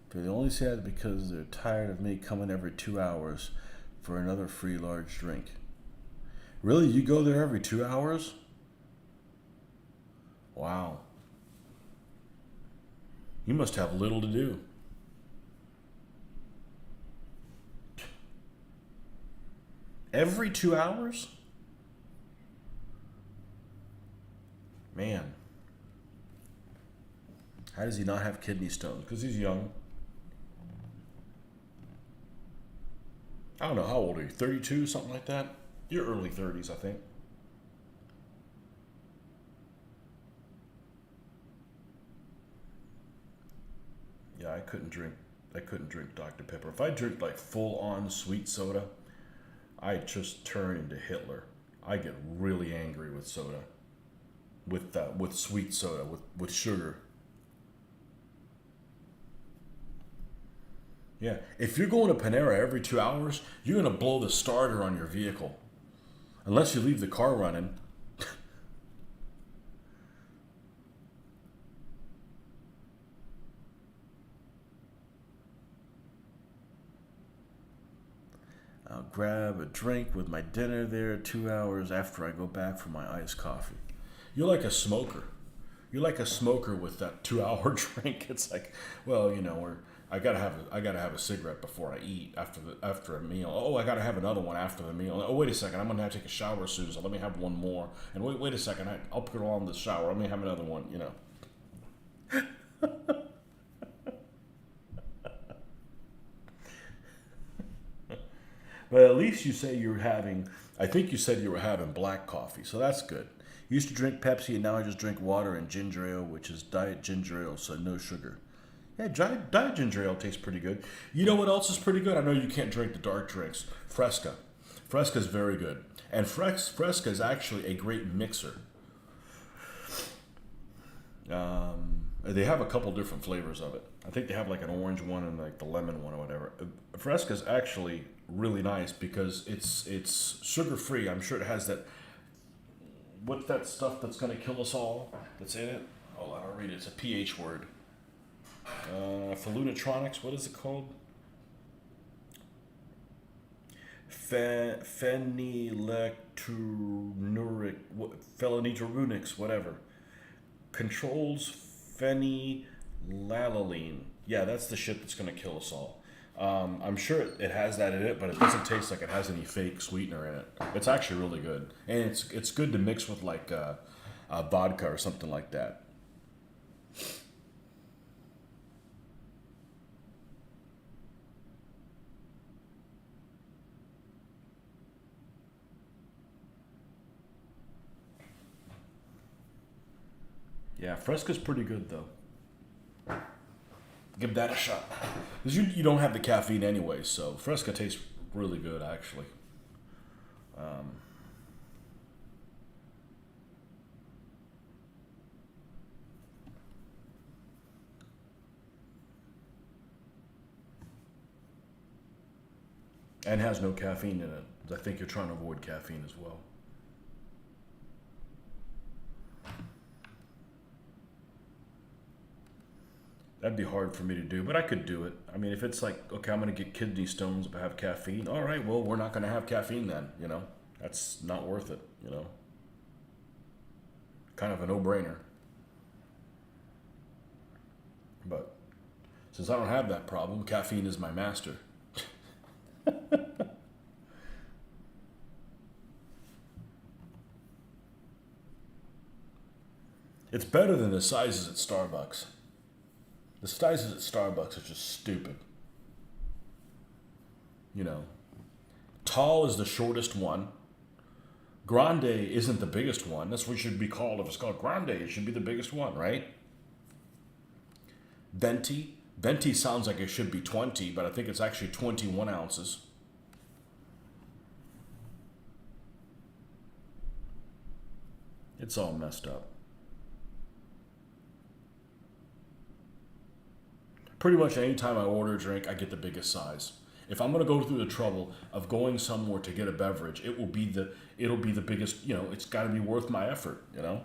They only say that because they're tired of me coming every 2 hours for another free large drink. Really? You go there every 2 hours? Wow. You must have little to do. Every 2 hours? Man. How does he not have kidney stones? Because he's young. I don't know, how old are you? 32, something like that? You're early 30s, I think. Yeah, I couldn't drink Dr. Pepper. If I drink like full on sweet soda, I just turn into Hitler. I get really angry with soda. With sweet soda, with sugar. Yeah, if you're going to Panera every 2 hours, you're gonna blow the starter on your vehicle, unless you leave the car running. I'll grab a drink with my dinner there 2 hours after I go back for my iced coffee. You're like a smoker. You're like a smoker with that 2 hour drink. It's like, well, you know, I gotta have a cigarette before I eat after a meal. Oh, I gotta have another one after the meal. Oh, wait a second, I'm gonna have to take a shower soon, so let me have one more. And wait a second, I'll put it on the shower. Let me have another one. You know. But at least you say you're having. I think you said you were having black coffee, so that's good. Used to drink Pepsi, and now I just drink water and ginger ale, which is diet ginger ale, so no sugar. Yeah, diet ginger ale tastes pretty good. You know what else is pretty good? I know you can't drink the dark drinks. Fresca. Fresca is very good. And Fresca is actually a great mixer. They have a couple different flavors of it. I think they have like an orange one and like the lemon one or whatever. Fresca is actually really nice because it's sugar free. I'm sure it has that. What's that stuff that's gonna kill us all? That's in it. Oh, I'll read it. It's a PH word. For Lunatronics, what is it called? Phenyletronuric, whatever. Controls phenylalanine. Yeah, that's the shit that's gonna kill us all. I'm sure it has that in it, but it doesn't taste like it has any fake sweetener in it. It's actually really good, and it's good to mix with like vodka or something like that. Yeah, Fresca's pretty good though. Give that a shot. Because you don't have the caffeine anyway, so Fresca tastes really good actually. And has no caffeine in it. I think you're trying to avoid caffeine as well. That'd be hard for me to do, but I could do it. I mean, if it's like, okay, I'm going to get kidney stones if I have caffeine. All right, well, we're not going to have caffeine then, you know? That's not worth it, you know? Kind of a no-brainer. But since I don't have that problem, caffeine is my master. It's better than the sizes at Starbucks. The sizes at Starbucks are just stupid. You know, tall is the shortest one. Grande isn't the biggest one. That's what it should be called. If it's called Grande, it should be the biggest one, right? Venti. Venti sounds like it should be 20, but I think it's actually 21 ounces. It's all messed up. Pretty much any time I order a drink, I get the biggest size. If I'm gonna go through the trouble of going somewhere to get a beverage, it'll be the biggest. You know, it's got to be worth my effort. You know.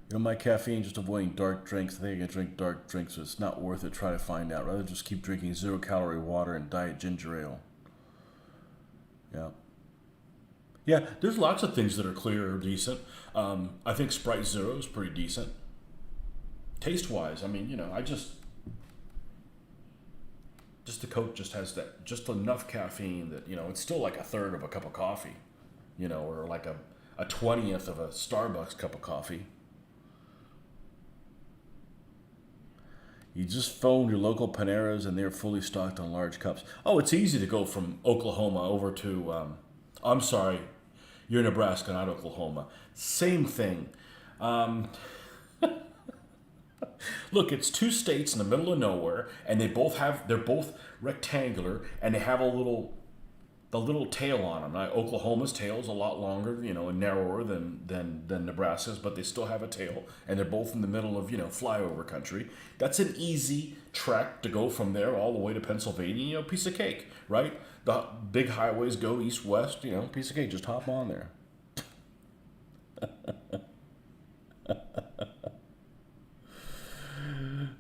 You know, my caffeine, just avoiding dark drinks. I think I can drink dark drinks, so it's not worth it. Try to find out. Rather just keep drinking 0-calorie water and diet ginger ale. Yeah. Yeah, there's lots of things that are clear or decent. I think Sprite Zero is pretty decent. Taste wise, I mean, you know, just the Coke just has that just enough caffeine that, you know, it's still like a third of a cup of coffee, you know, or like a 20th of a Starbucks cup of coffee. You just phoned your local Paneras and they're fully stocked on large cups. Oh, it's easy to go from Oklahoma over to, I'm sorry, you're Nebraska, not Oklahoma. Same thing. Um, Look, it's two states in the middle of nowhere, and they're both rectangular, and they have the little tail on them. Now, Oklahoma's tail is a lot longer, you know, and narrower than Nebraska's, but they still have a tail, and they're both in the middle of, you know, flyover country. That's an easy trek to go from there all the way to Pennsylvania, you know, piece of cake, right? The big highways go east-west, you know, piece of cake, just hop on there.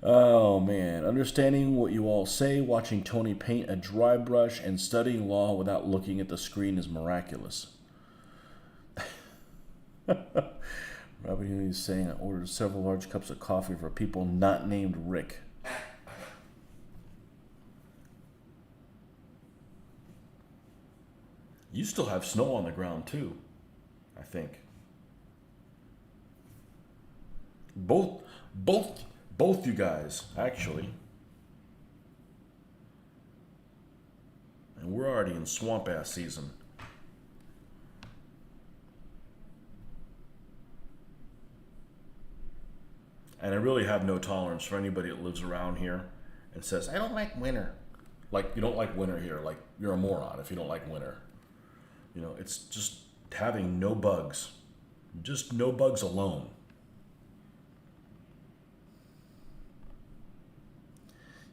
Oh man, understanding what you all say, watching Tony paint a dry brush, and studying law without looking at the screen is miraculous. Robert Hewley is saying I ordered several large cups of coffee for people not named Rick. You still have snow on the ground too, I think. Both, both, both you guys, actually. And we're already in swamp ass season. And I really have no tolerance for anybody that lives around here and says, I don't like winter. Like, you don't like winter here. Like, you're a moron if you don't like winter. You know, it's just having no bugs. Just no bugs alone.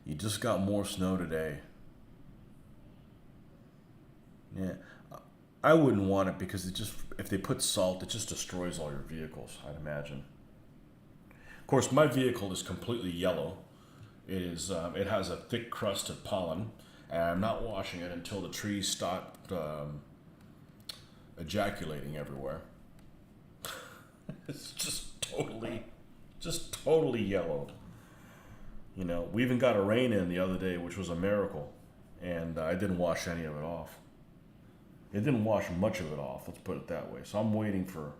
You just got more snow today. Yeah. I wouldn't want it because it just, if they put salt, it just destroys all your vehicles, I'd imagine. Of course, my vehicle is completely yellow. It has a thick crust of pollen, and I'm not washing it until the trees stop ejaculating everywhere. It's just totally yellow. You know, we even got a rain in the other day, which was a miracle, and I didn't wash any of it off. It didn't wash much of it off. Let's put it that way. So I'm waiting for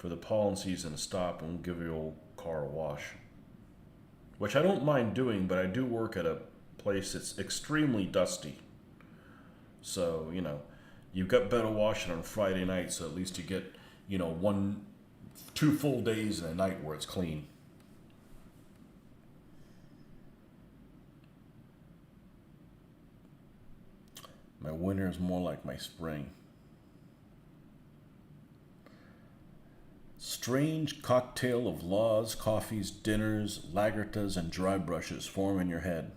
the pollen season to stop, and we'll give the old car a wash. Which I don't mind doing, but I do work at a place that's extremely dusty. So, you know, you've got better washing on Friday night, so at least you get, you know, 2 full days and a night where it's clean. My winter is more like my spring. Strange cocktail of laws, coffees, dinners, lagertas, and dry brushes form in your head.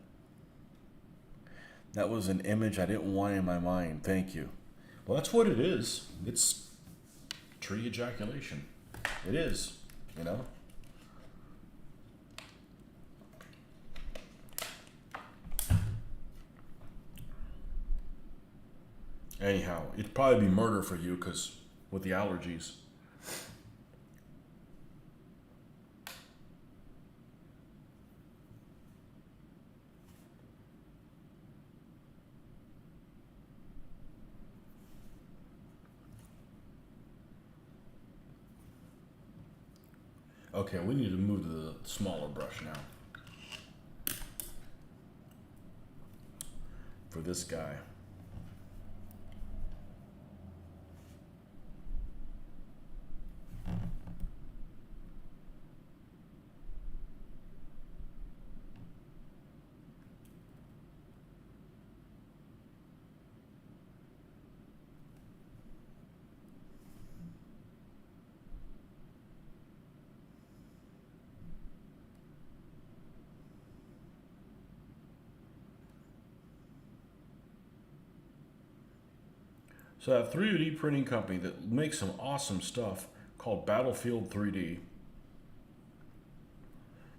That was an image I didn't want in my mind. Thank you. Well, that's what it is. It's tree ejaculation. It is, you know. Anyhow, it'd probably be murder for you because with the allergies. Okay, we need to move to the smaller brush now for this guy. So that 3D printing company that makes some awesome stuff called Battlefield 3D.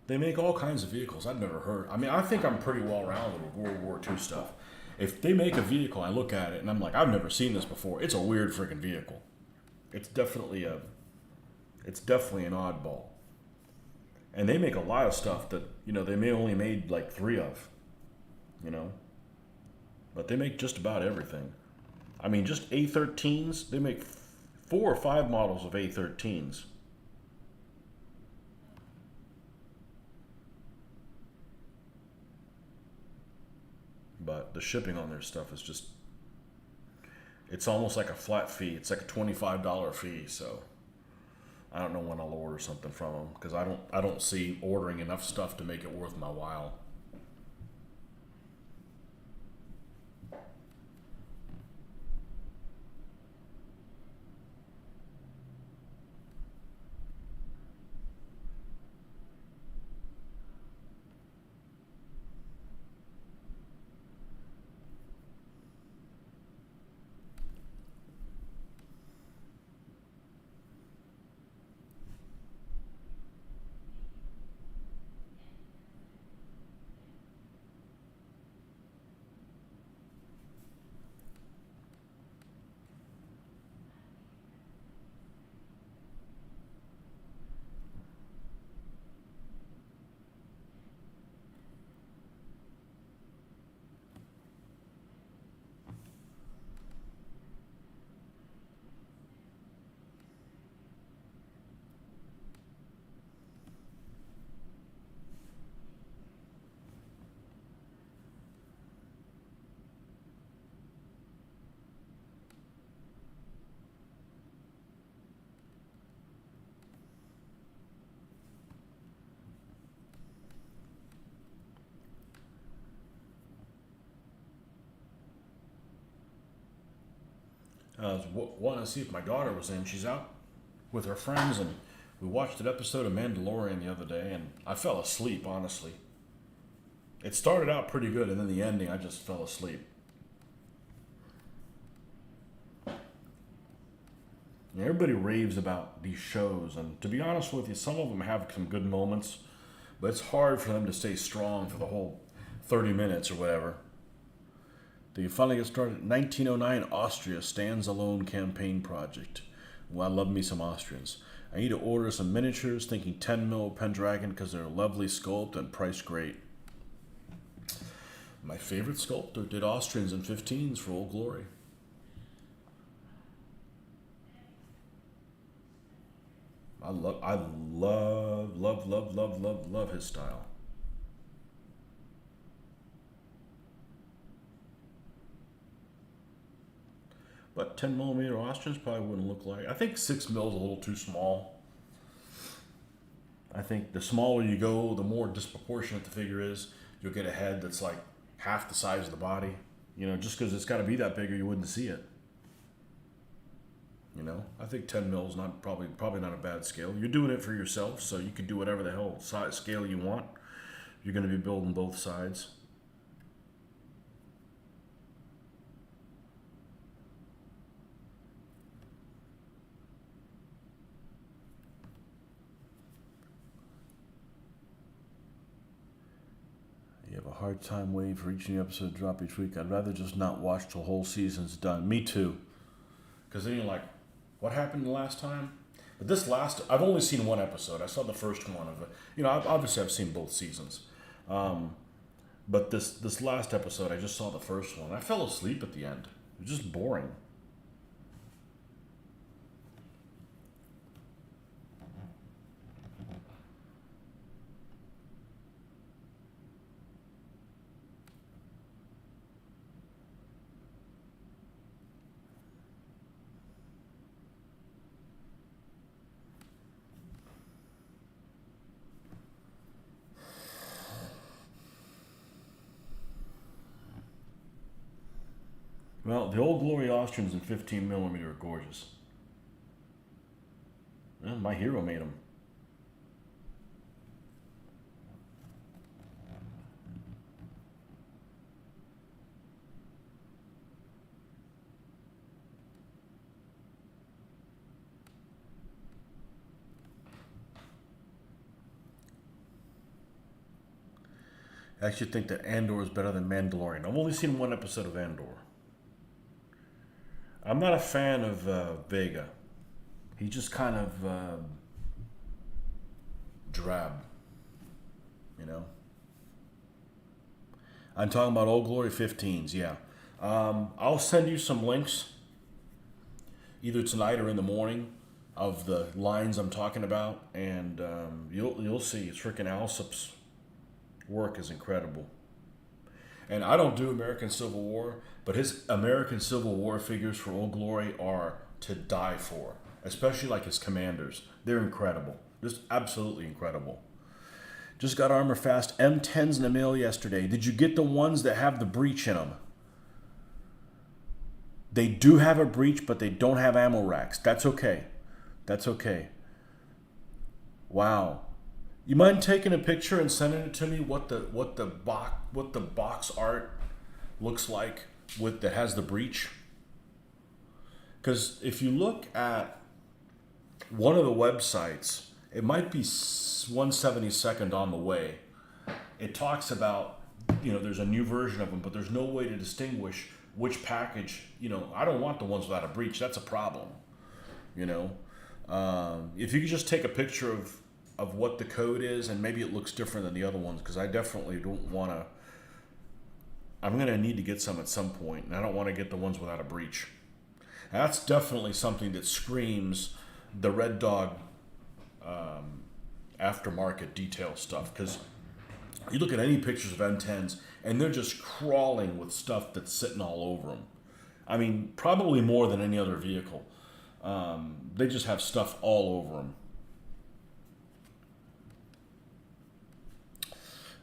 They make all kinds of vehicles I've never heard. I mean, I think I'm pretty well rounded with World War II stuff. If they make a vehicle, I look at it and I'm like, I've never seen this before. It's a weird freaking vehicle. It's definitely an oddball. And they make a lot of stuff that, you know, they may only made like 3 of, you know. But they make just about everything. I mean, just A13s, they make 4 or 5 models of A13s. But the shipping on their stuff is just, it's almost like a flat fee. It's like a $25 fee, so I don't know when I'll order something from them because I don't see ordering enough stuff to make it worth my while. I was wanting to see if my daughter was in. She's out with her friends, and we watched an episode of Mandalorian the other day, and I fell asleep, honestly. It started out pretty good, and then the ending, I just fell asleep. And everybody raves about these shows, and to be honest with you, some of them have some good moments, but it's hard for them to stay strong for the whole 30 minutes or whatever. They finally get started. 1909, Austria stands alone campaign project. Well, I love me some Austrians. I need to order some miniatures, thinking 10 mil Pendragon because they're lovely sculpt and priced great. My favorite sculptor did Austrians and 15s for Old Glory. I love his style. But 10 millimeter Austrians probably wouldn't look like. I think 6 mil is a little too small. I think the smaller you go, the more disproportionate the figure is. You'll get a head that's like half the size of the body. You know, just because it's got to be that big or you wouldn't see it. You know, I think 10 mil is not probably not a bad scale. You're doing it for yourself, so you can do whatever the hell size scale you want. You're going to be building both sides. You have a hard time waiting for each new episode to drop each week. I'd rather just not watch till whole season's done. Me too. Because then you're like, what happened the last time? But I've only seen one episode. I saw the first one of it. You know, obviously I've seen both seasons. But this last episode, I just saw the first one. I fell asleep at the end. It was just boring. Well, the Old Glory Austrians in 15 millimeter are gorgeous. Well, my hero made them. I actually think that Andor is better than Mandalorian. I've only seen one episode of Andor. I'm not a fan of Vega. He's just kind of drab, you know. I'm talking about Old Glory 15s, yeah. I'll send you some links, either tonight or in the morning, of the lines I'm talking about, and you'll see. It's freaking Alsop's work is incredible. And I don't do American Civil War, but his American Civil War figures for Old Glory are to die for, especially like his commanders. They're incredible, just absolutely incredible. Just got Armor Fast M10s in the mail yesterday. Did you get the ones that have the breach in them? They do have a breach, but they don't have ammo racks. That's okay. That's okay. Wow. You mind taking a picture and sending it to me? What the box art looks like that has the breach? Because if you look at one of the websites, it might be 1/72 on the way. It talks about, you know, there's a new version of them, but there's no way to distinguish which package. You know, I don't want the ones without a breach. That's a problem. You know, if you could just take a picture of what the code is, and maybe it looks different than the other ones, because I definitely don't want to. I'm going to need to get some at some point, and I don't want to get the ones without a breach. That's definitely something that screams the Red Dog aftermarket detail stuff, because you look at any pictures of M10s, and they're just crawling with stuff that's sitting all over them. I mean, probably more than any other vehicle. They just have stuff all over them.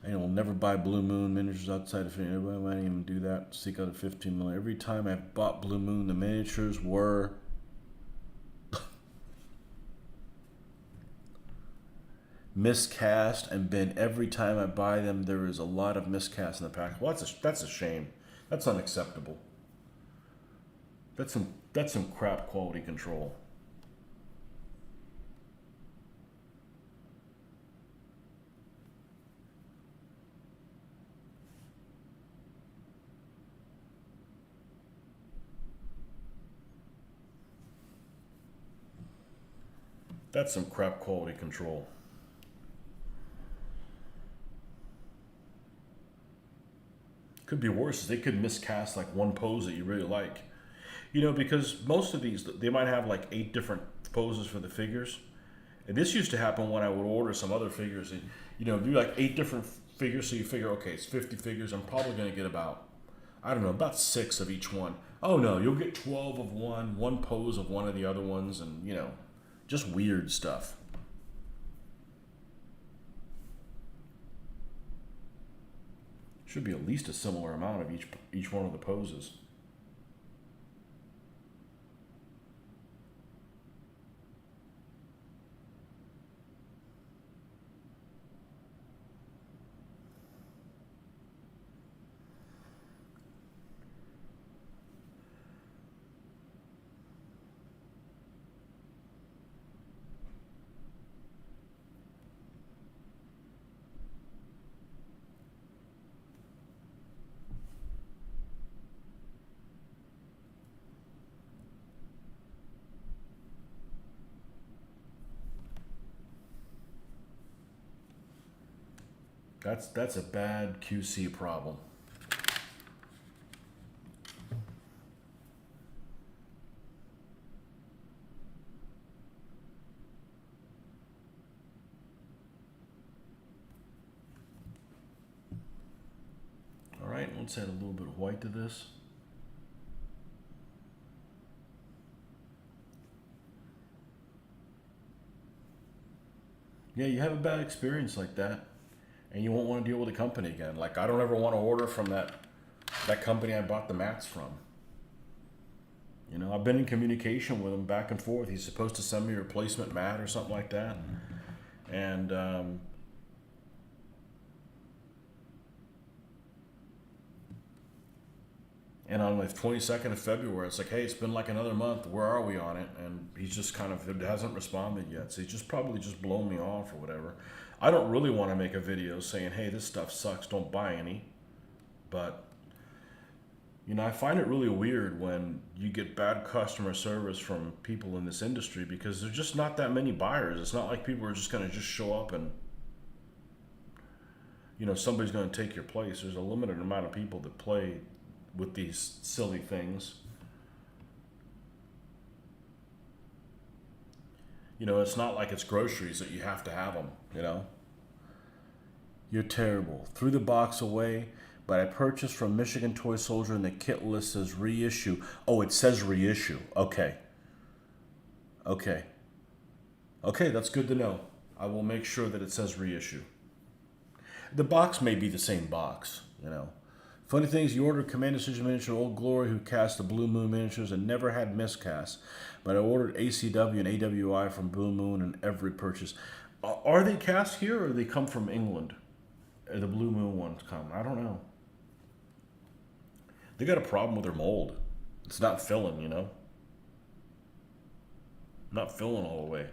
I will never buy Blue Moon miniatures outside of it. Everybody might even do that. Seek out a 15 mil. Every time I've bought Blue Moon, the miniatures were miscast and been every time I buy them. There is a lot of miscast in the pack. Well, that's a shame. That's unacceptable. That's some crap quality control. That's some crap quality control. Could be worse. They could miscast like one pose that you really like. You know, because most of these, they might have like 8 different poses for the figures. And this used to happen when I would order some other figures. And, you know, do like 8 different figures. So you figure, okay, it's 50 figures. I'm probably going to get about, I don't know, about 6 of each one. Oh no, you'll get 12 of one pose of one of the other ones. And, you know, just weird stuff. Should be at least a similar amount of each one of the poses. That's a bad QC problem. All right, let's add a little bit of white to this. Yeah, you have a bad experience like that, and you won't want to deal with the company again. Like, I don't ever want to order from that company I bought the mats from. You know, I've been in communication with him back and forth. He's supposed to send me a replacement mat or something like that. And on the 22nd of February, it's like, hey, it's been like another month. Where are we on it? And he's just kind of hasn't responded yet. So he's just probably just blown me off or whatever. I don't really want to make a video saying, hey, this stuff sucks, don't buy any. But, you know, I find it really weird when you get bad customer service from people in this industry because there's just not that many buyers. It's not like people are just going to just show up and, you know, somebody's going to take your place. There's a limited amount of people that play with these silly things. You know, it's not like it's groceries that you have to have them, you know. You're terrible. Threw the box away, but I purchased from Michigan Toy Soldier and the kit list says reissue. Oh, it says reissue. Okay. Okay. Okay, that's good to know. I will make sure that it says reissue. The box may be the same box, you know. Funny thing is, you ordered Command Decision Miniature Old Glory, who cast the Blue Moon miniatures and never had miscasts. But I ordered ACW and AWI from Blue Moon in every purchase. Are they cast here or do they come from England? Or the Blue Moon ones come? I don't know. They got a problem with their mold. It's not filling, you know. Not filling all the way.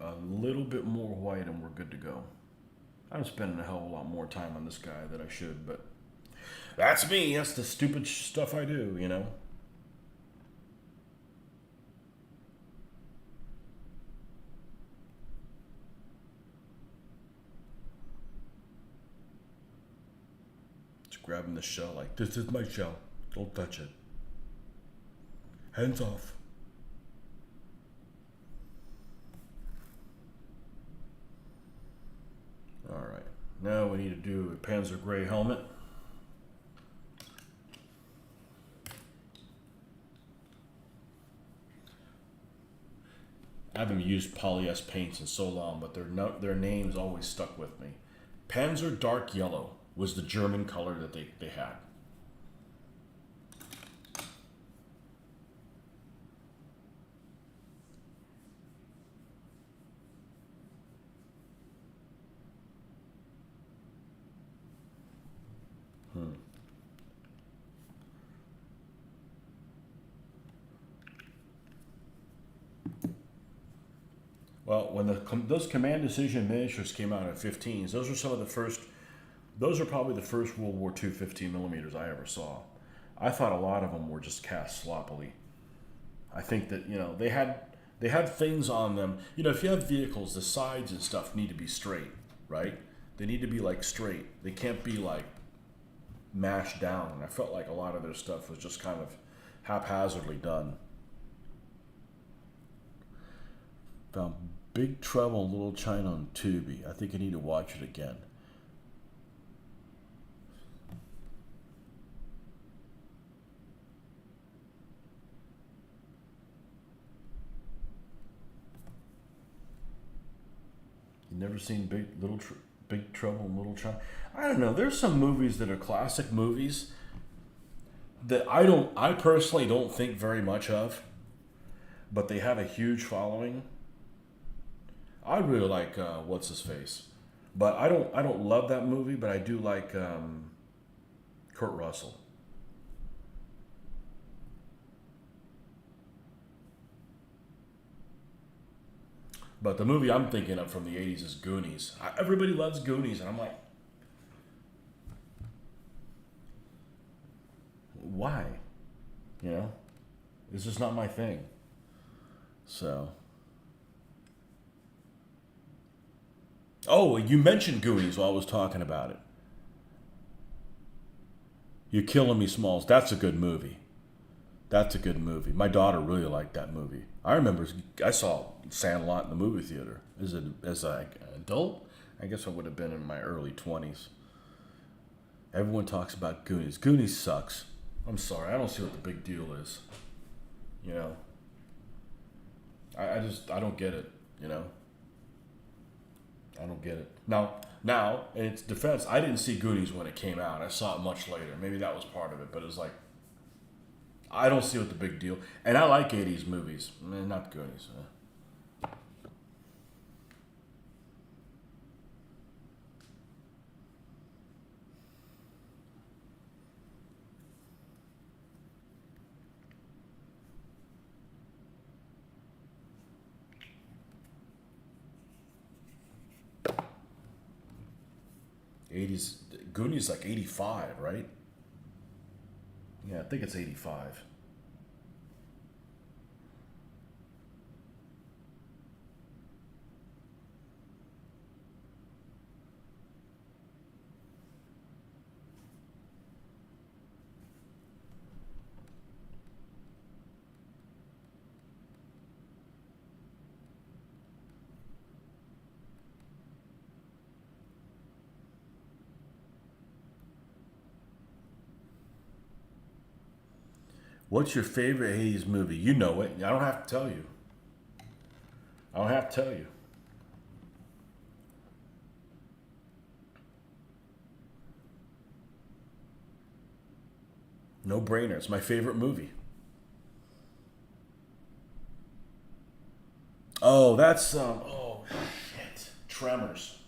A little bit more white and we're good to go. I'm spending a hell of a lot more time on this guy than I should, but that's me. That's the stupid stuff I do, you know. Just grabbing the shell like, this is my shell. Don't touch it. Hands off. Alright, now we need to do a Panzer Gray helmet. haven't used polyester paints in so long, but their names always stuck with me. Panzer Dark Yellow was the German color that they had. Well, when those command decision miniatures came out in 15s, those were some of the first. Those are probably the first World War II 15 millimeters I ever saw. I thought a lot of them were just cast sloppily. I think that they had things on them. If you have vehicles, the sides and stuff need to be straight, right? They need to be like straight. They can't be like mashed down. And I felt like a lot of their stuff was just kind of haphazardly done. Found Big Trouble in Little China on Tubi. I think I need to watch it again. You never seen Big Trouble in Little China? I don't know. There's some movies that are classic movies that I personally don't think very much of, but they have a huge following. I really like what's his face, but I don't love that movie, but I do like Kurt Russell. But the movie I'm thinking of from the 80s is Goonies. Everybody loves Goonies, and I'm like, why? It's just not my thing. So. Oh, you mentioned Goonies while I was talking about it. You're Killing Me, Smalls. That's a good movie. That's a good movie. My daughter really liked that movie. I remember I saw Sandlot in the movie theater as an adult. I guess I would have been in my early 20s. Everyone talks about Goonies. Goonies sucks. I'm sorry. I don't see what the big deal is. I don't get it. I don't get it. Now, in its defense, I didn't see Goonies when it came out. I saw it much later. Maybe that was part of it, but it was like, I don't see what the big deal. And I like 80s movies. Not Goonies. 80s. Goonies like 85, right? Yeah, I think it's 85. What's your favorite 80s movie? You know it. I don't have to tell you. I don't have to tell you. No brainer. It's my favorite movie. Oh, that's oh shit. Tremors.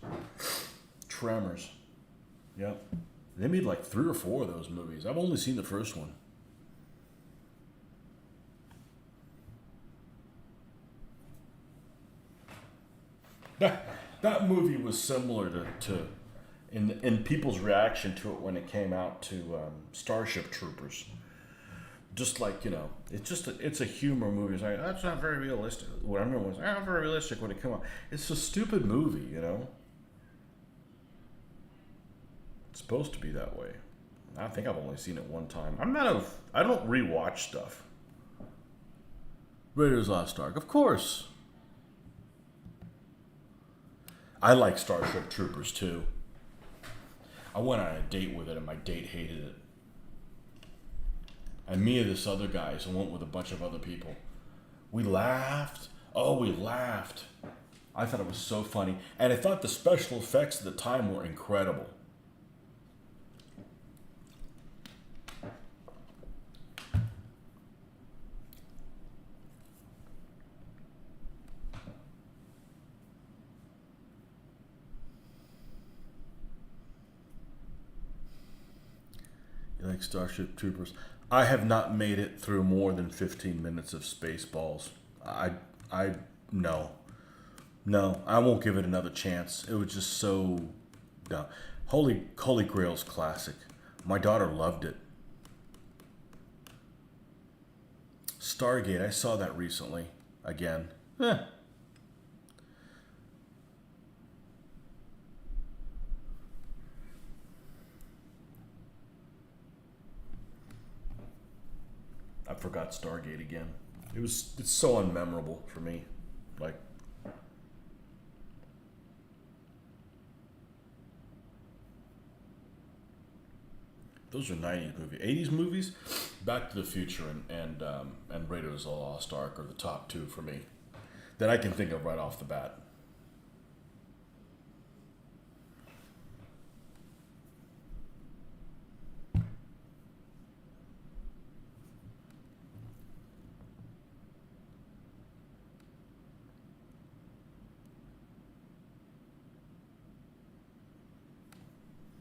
Tremors. Yep. They made like 3 or 4 of those movies. I've only seen the first one. That movie was similar to in people's reaction to it when it came out to Starship Troopers. Just like it's a humor movie. It's like that's not very realistic. What I remember was not very realistic when it came out. It's a stupid movie. It's supposed to be that way. I think I've only seen it one time. I don't rewatch stuff. Raiders Lost Ark, of course. I like Starship Troopers too. I went on a date with it, and my date hated it. And me and this other guy, so I went with a bunch of other people. We laughed Oh, we laughed. I thought it was so funny. And I thought the special effects at the time were incredible. You like Starship Troopers? I have not made it through more than 15 minutes of Spaceballs. I, no. No, I won't give it another chance. It was just so dumb. Holy Grail's classic. My daughter loved it. Stargate, I saw that recently. Again. I forgot Stargate again. It's so unmemorable for me. Like, those are 90s movies. 80s movies, Back to the Future and Raiders of the Lost Ark are the top two for me that I can think of right off the bat.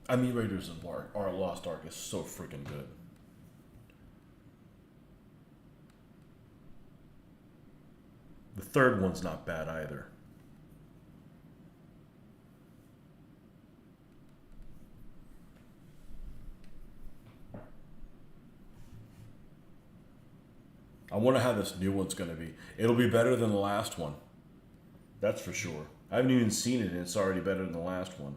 I mean, Raiders of the Lost Ark is so freaking good. The third one's not bad either. I wonder how this new one's going to be. It'll be better than the last one. That's for sure. I haven't even seen it, and it's already better than the last one.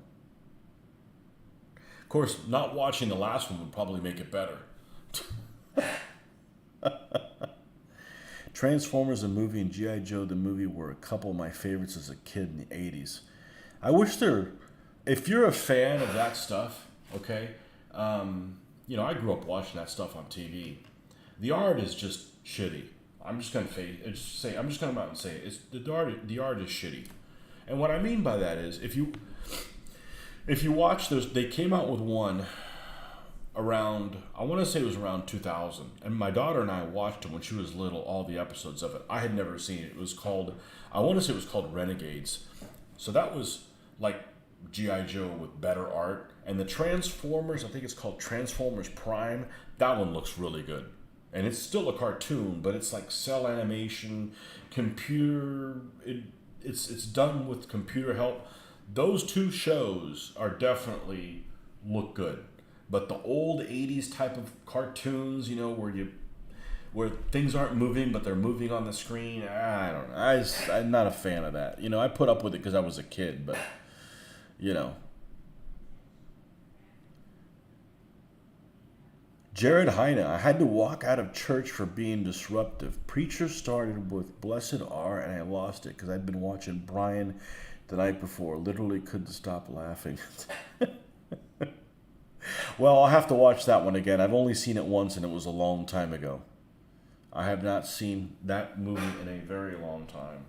Of course, not watching the last one would probably make it better. Transformers the movie and G.I. Joe the movie were a couple of my favorites as a kid in the 80s. I wish if you're a fan of that stuff, okay, I grew up watching that stuff on TV. The art is just shitty. I'm just gonna come out and say it. The art is shitty. And what I mean by that is if you watch those, they came out with one around, I want to say it was around 2000, and my daughter and I watched it when she was little, all the episodes of it. I had never seen it. It was called, I want to say it was called Renegades. So that was like G.I. Joe with better art. And the Transformers, I think it's called Transformers Prime, that one looks really good. And it's still a cartoon, but it's like cell animation, computer, it's done with computer help. Those two shows are definitely look good. But the old 80s type of cartoons, where things aren't moving, but they're moving on the screen, I don't know. I'm not a fan of that. I put up with it because I was a kid, but, Jared Heine, I had to walk out of church for being disruptive. Preacher started with Blessed R, and I lost it because I'd been watching Brian the night before. Literally couldn't stop laughing. Well, I'll have to watch that one again. I've only seen it once, and it was a long time ago. I have not seen that movie in a very long time.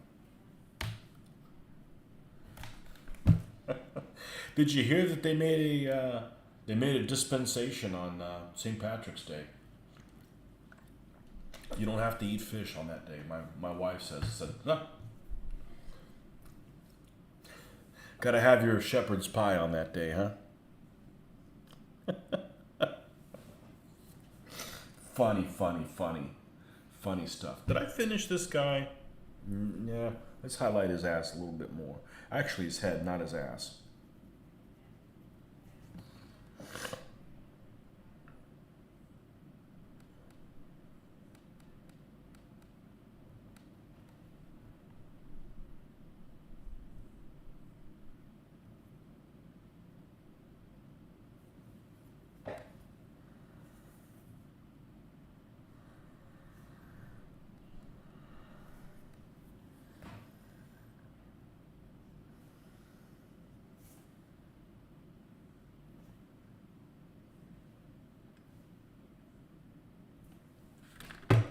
Did you hear that they made a dispensation on St. Patrick's Day? You don't have to eat fish on that day. My wife said, no. Gotta have your shepherd's pie on that day, huh? Funny stuff. Did I finish this guy? Yeah, let's highlight his ass a little bit more. Actually, his head, not his ass.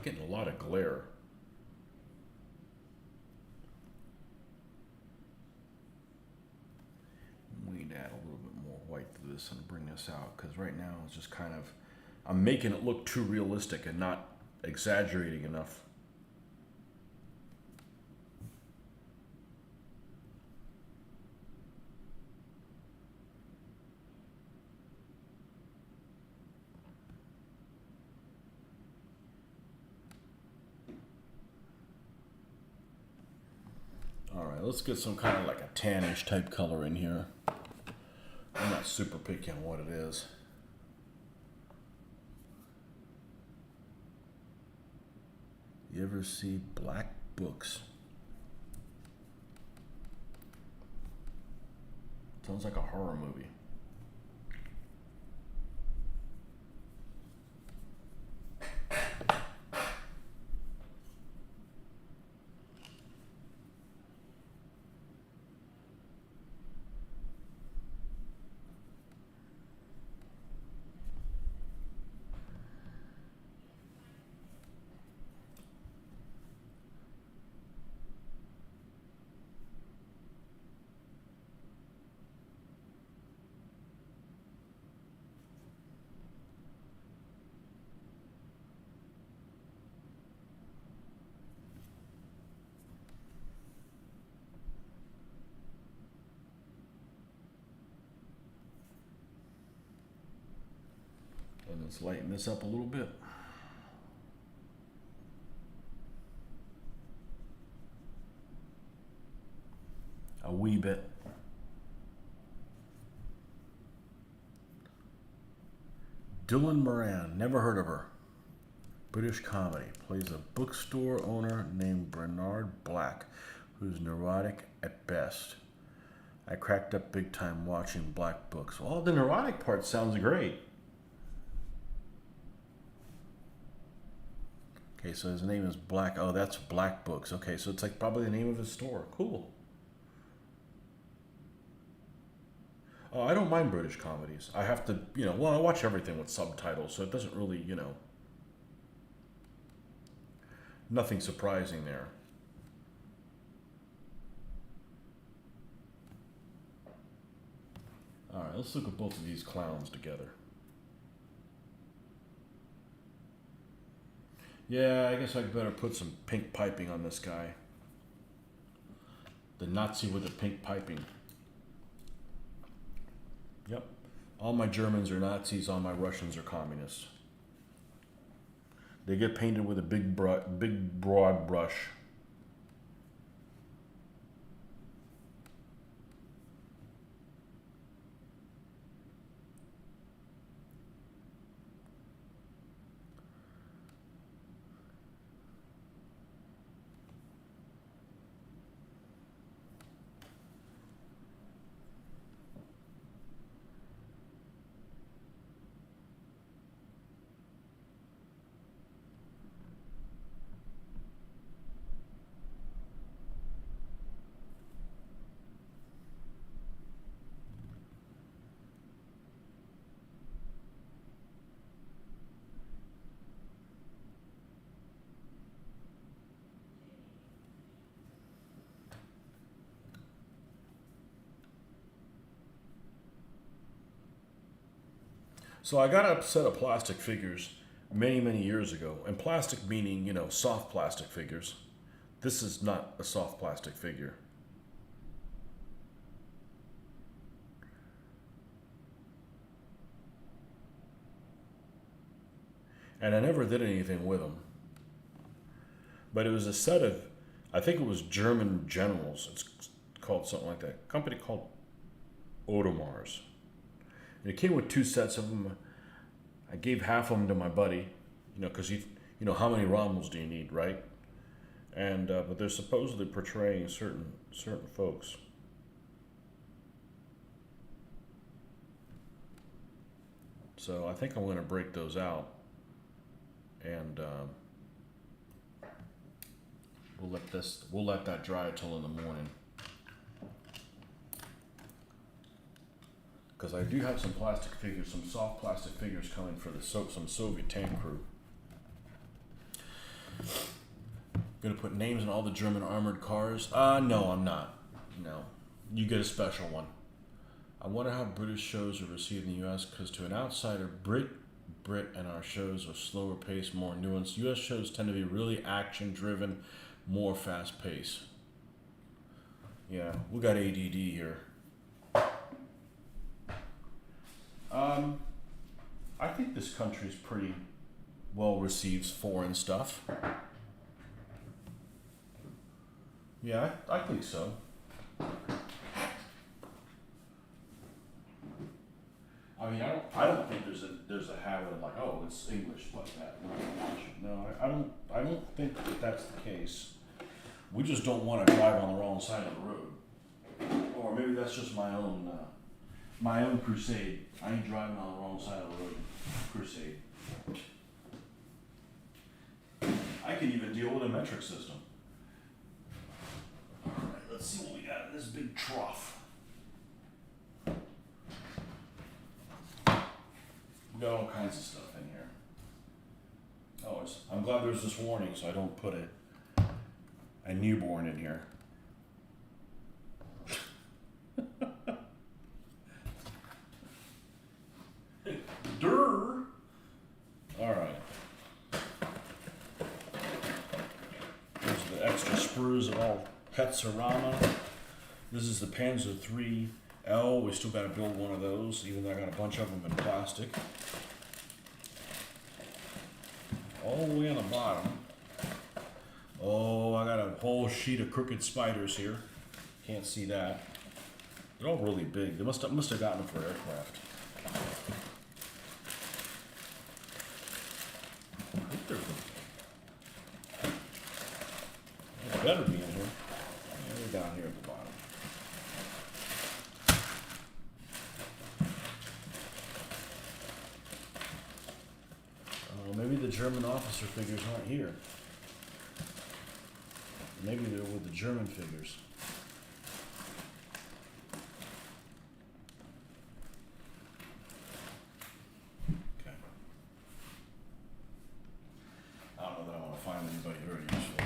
Getting a lot of glare. this and bring this out, because right now it's just kind of, I'm making it look too realistic and not exaggerating enough. All right, let's get some kind of like a tannish type color in here. I'm not super picky on what it is. You ever see Black Books? Sounds like a horror movie. And let's lighten this up a little bit. A wee bit. Dylan Moran, never heard of her. British comedy, plays a bookstore owner named Bernard Black, who's neurotic at best. I cracked up big time watching Black Books. Well, the neurotic part sounds great. Okay, so his name is Black. Oh, that's Black Books. Okay, so it's like probably the name of his store. Cool. Oh, I don't mind British comedies. I have to, well, I watch everything with subtitles, so it doesn't really, nothing surprising there. All right, let's look at both of these clowns together. Yeah, I guess I better put some pink piping on this guy. The Nazi with the pink piping. Yep. All my Germans are Nazis, all my Russians are communists. They get painted with a big broad brush. So I got a set of plastic figures many, many years ago. And plastic meaning, soft plastic figures. This is not a soft plastic figure. And I never did anything with them. But it was a set of, I think it was German generals. It's called something like that. A company called Audemars. And it came with 2 sets of them. I gave half of them to my buddy, because how many Rommels do you need, right? And but they're supposedly portraying certain folks. So I think I'm going to break those out, and we'll let that dry till in the morning. Because I do have some plastic figures, some soft plastic figures coming for some Soviet tank crew. Gonna put names in all the German armored cars? No, I'm not. No. You get a special one. I wonder how British shows are received in the US, because to an outsider, Brit and our shows are slower paced, more nuanced. US shows tend to be really action driven, more fast paced. Yeah, we got ADD here. I think this country's pretty well receives foreign stuff. Yeah, I think so. I mean, I don't think there's a habit of like, oh, it's English like that. No, I don't think that that's the case. We just don't want to drive on the wrong side of the road, or maybe that's just my own crusade. I ain't driving on the wrong side of the road crusade. I can even deal with a metric system. All right, let's see what we got in this big trough. We got all kinds of stuff in here. Oh, I'm glad there's this warning so I don't put a newborn in here. Durr. All right. There's the extra sprues of all Petsorama. This is the Panzer III-L. We still got to build one of those, even though I got a bunch of them in plastic. All the way on the bottom. Oh, I got a whole sheet of crooked spiders here. Can't see that. They're all really big. They must have gotten them for aircraft. I think they better be in here. Yeah, they're down here at the bottom. Maybe the German officer figures aren't here. Maybe they're with the German figures. Okay. I don't know that I want to find anybody very useful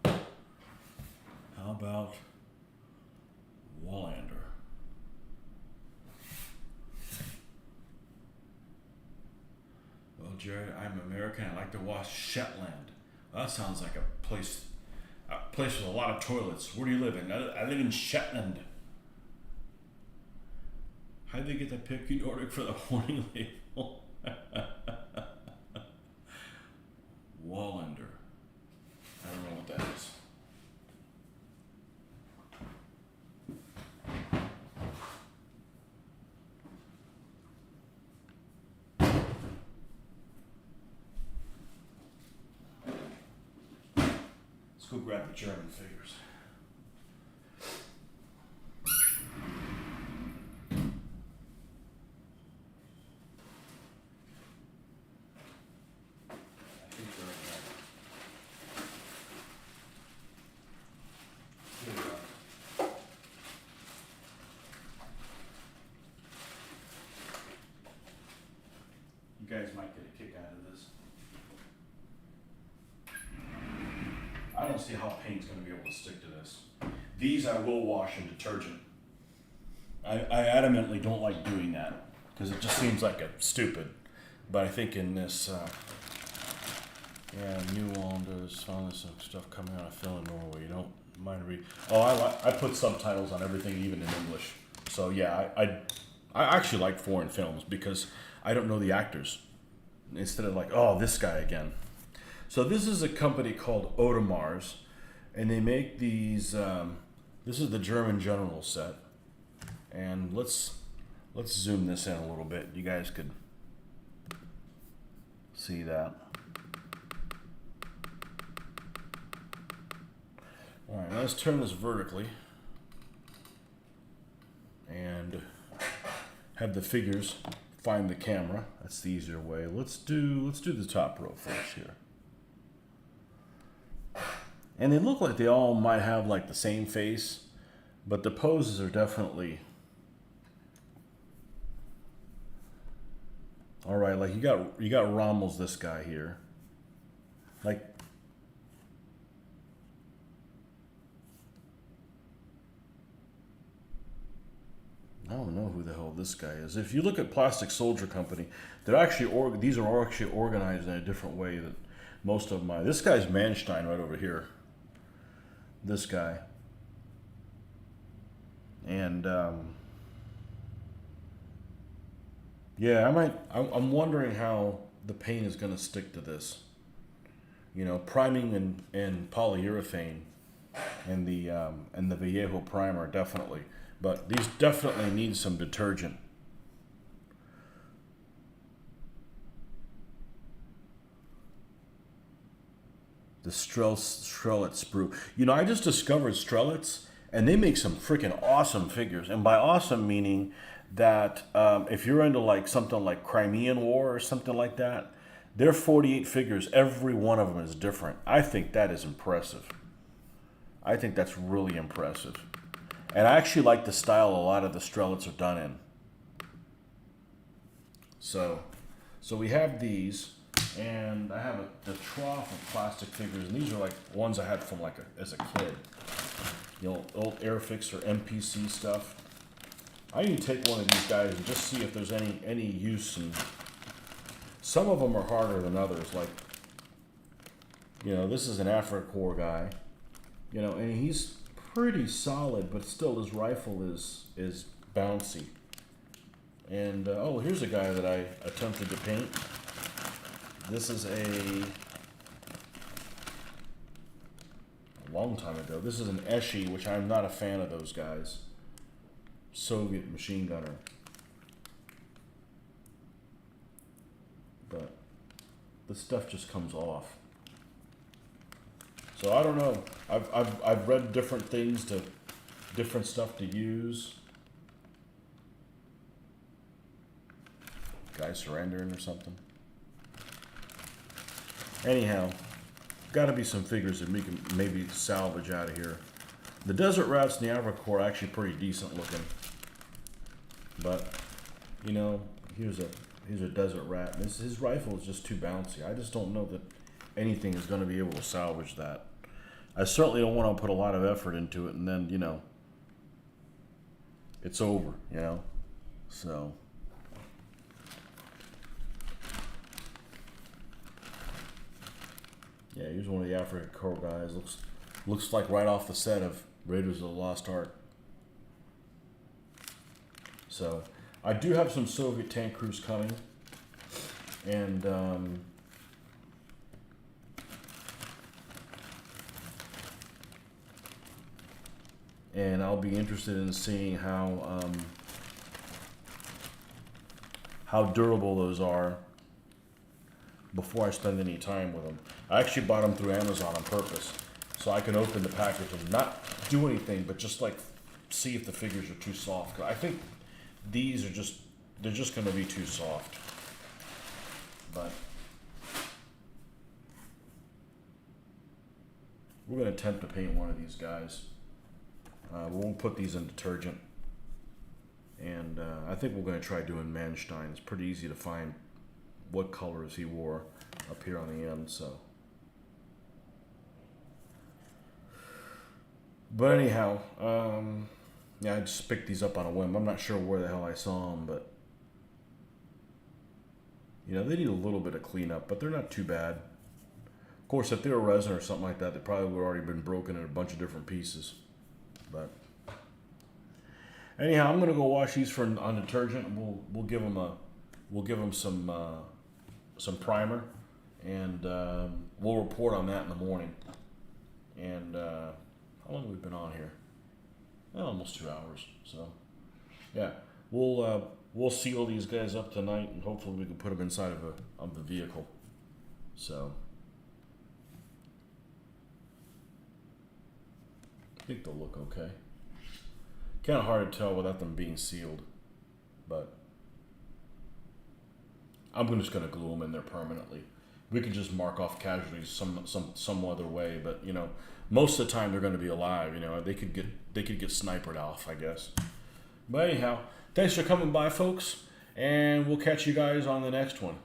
there. How about Wallander? Well, Jerry, I'm American. I like to watch Shetland. Well, that sounds like a place with a lot of toilets. Where do you live in? I live in Shetland. How'd they get the picky Nordic for the warning label? Wallander. I don't know what that is. Let's go grab the German figures. I think they're in there. Here we are. You guys might get a kick out of this. I don't see how paint's going to be able to stick to this. These I will wash in detergent. I adamantly don't like doing that because it just seems like a stupid. But I think in this, New Wanders, found some stuff coming out of Phil in Norway. You don't mind read? Oh, I put subtitles on everything, even in English. So yeah, I actually like foreign films because I don't know the actors. Instead of like, oh, this guy again. So this is a company called Audemars, and they make these. This is the German General set, and let's zoom this in a little bit. You guys could see that. All right, now let's turn this vertically and have the figures find the camera. That's the easier way. Let's do the top row first here. And they look like they all might have like the same face, but the poses are definitely all right. Like you got Rommel's this guy here, like I don't know who the hell this guy is. If you look at Plastic Soldier Company, they're actually these are actually organized in a different way than most of mine. This guy's Manstein right over here. This guy. And yeah, I'm wondering how the paint is going to stick to this. You know, priming and polyurethane and the Vallejo primer definitely, but these definitely need some detergent. The Strelitz sprue. You know, I just discovered Strelitz, and they make some freaking awesome figures. And by awesome meaning that if you're into like something like Crimean War or something like that, their 48 figures, every one of them is different. I think that is impressive. I think that's really impressive. And I actually like the style a lot of the Strelitz are done in. So we have these, and I have the trough of plastic figures, and these are like ones I had from as a kid. You know, old Airfix or MPC stuff. I need to take one of these guys and just see if there's any use. And some of them are harder than others. Like, you know, this is an Africorps guy. You know, and he's pretty solid, but still his rifle is bouncy. And oh, here's a guy that I attempted to paint. This is a long time ago. This is an Eschi, which I'm not a fan of those guys. Soviet machine gunner. But the stuff just comes off. So I don't know. I've read different things different stuff to use. Guy surrendering or something. Anyhow, got to be some figures that we can maybe salvage out of here. The Desert Rats and the Africorps are actually pretty decent looking. But, you know, here's a Desert Rat. His rifle is just too bouncy. I just don't know that anything is going to be able to salvage that. I certainly don't want to put a lot of effort into it and then, you know, it's over, you know. So yeah, here's one of the Africorps guys. Looks like right off the set of Raiders of the Lost Ark. So I do have some Soviet tank crews coming, and I'll be interested in seeing how durable those are before I spend any time with them. I actually bought them through Amazon on purpose, so I can open the package and not do anything, but just like see if the figures are too soft. I think these are they're just going to be too soft. But we're going to attempt to paint one of these guys. We won't put these in detergent. And I think we're going to try doing Manstein. It's pretty easy to find what colors he wore up here on the end. So, but anyhow, yeah, I just picked these up on a whim. I'm not sure where the hell I saw them, but you know, they need a little bit of cleanup, but they're not too bad. Of course, if they were resin or something like that, they probably would have already been broken in a bunch of different pieces. But anyhow, I'm gonna go wash these on detergent. And we'll give them some primer, and we'll report on that in the morning. And how long have we been on here? Well, almost 2 hours. So yeah, we'll seal these guys up tonight, and hopefully we can put them inside of the vehicle. So I think they'll look okay. Kind of hard to tell without them being sealed, but I'm just going to glue them in there permanently. We could just mark off casualties some other way, but you know, most of the time they're going to be alive. You know, they could get snipered off, I guess. But anyhow, thanks for coming by, folks, and we'll catch you guys on the next one.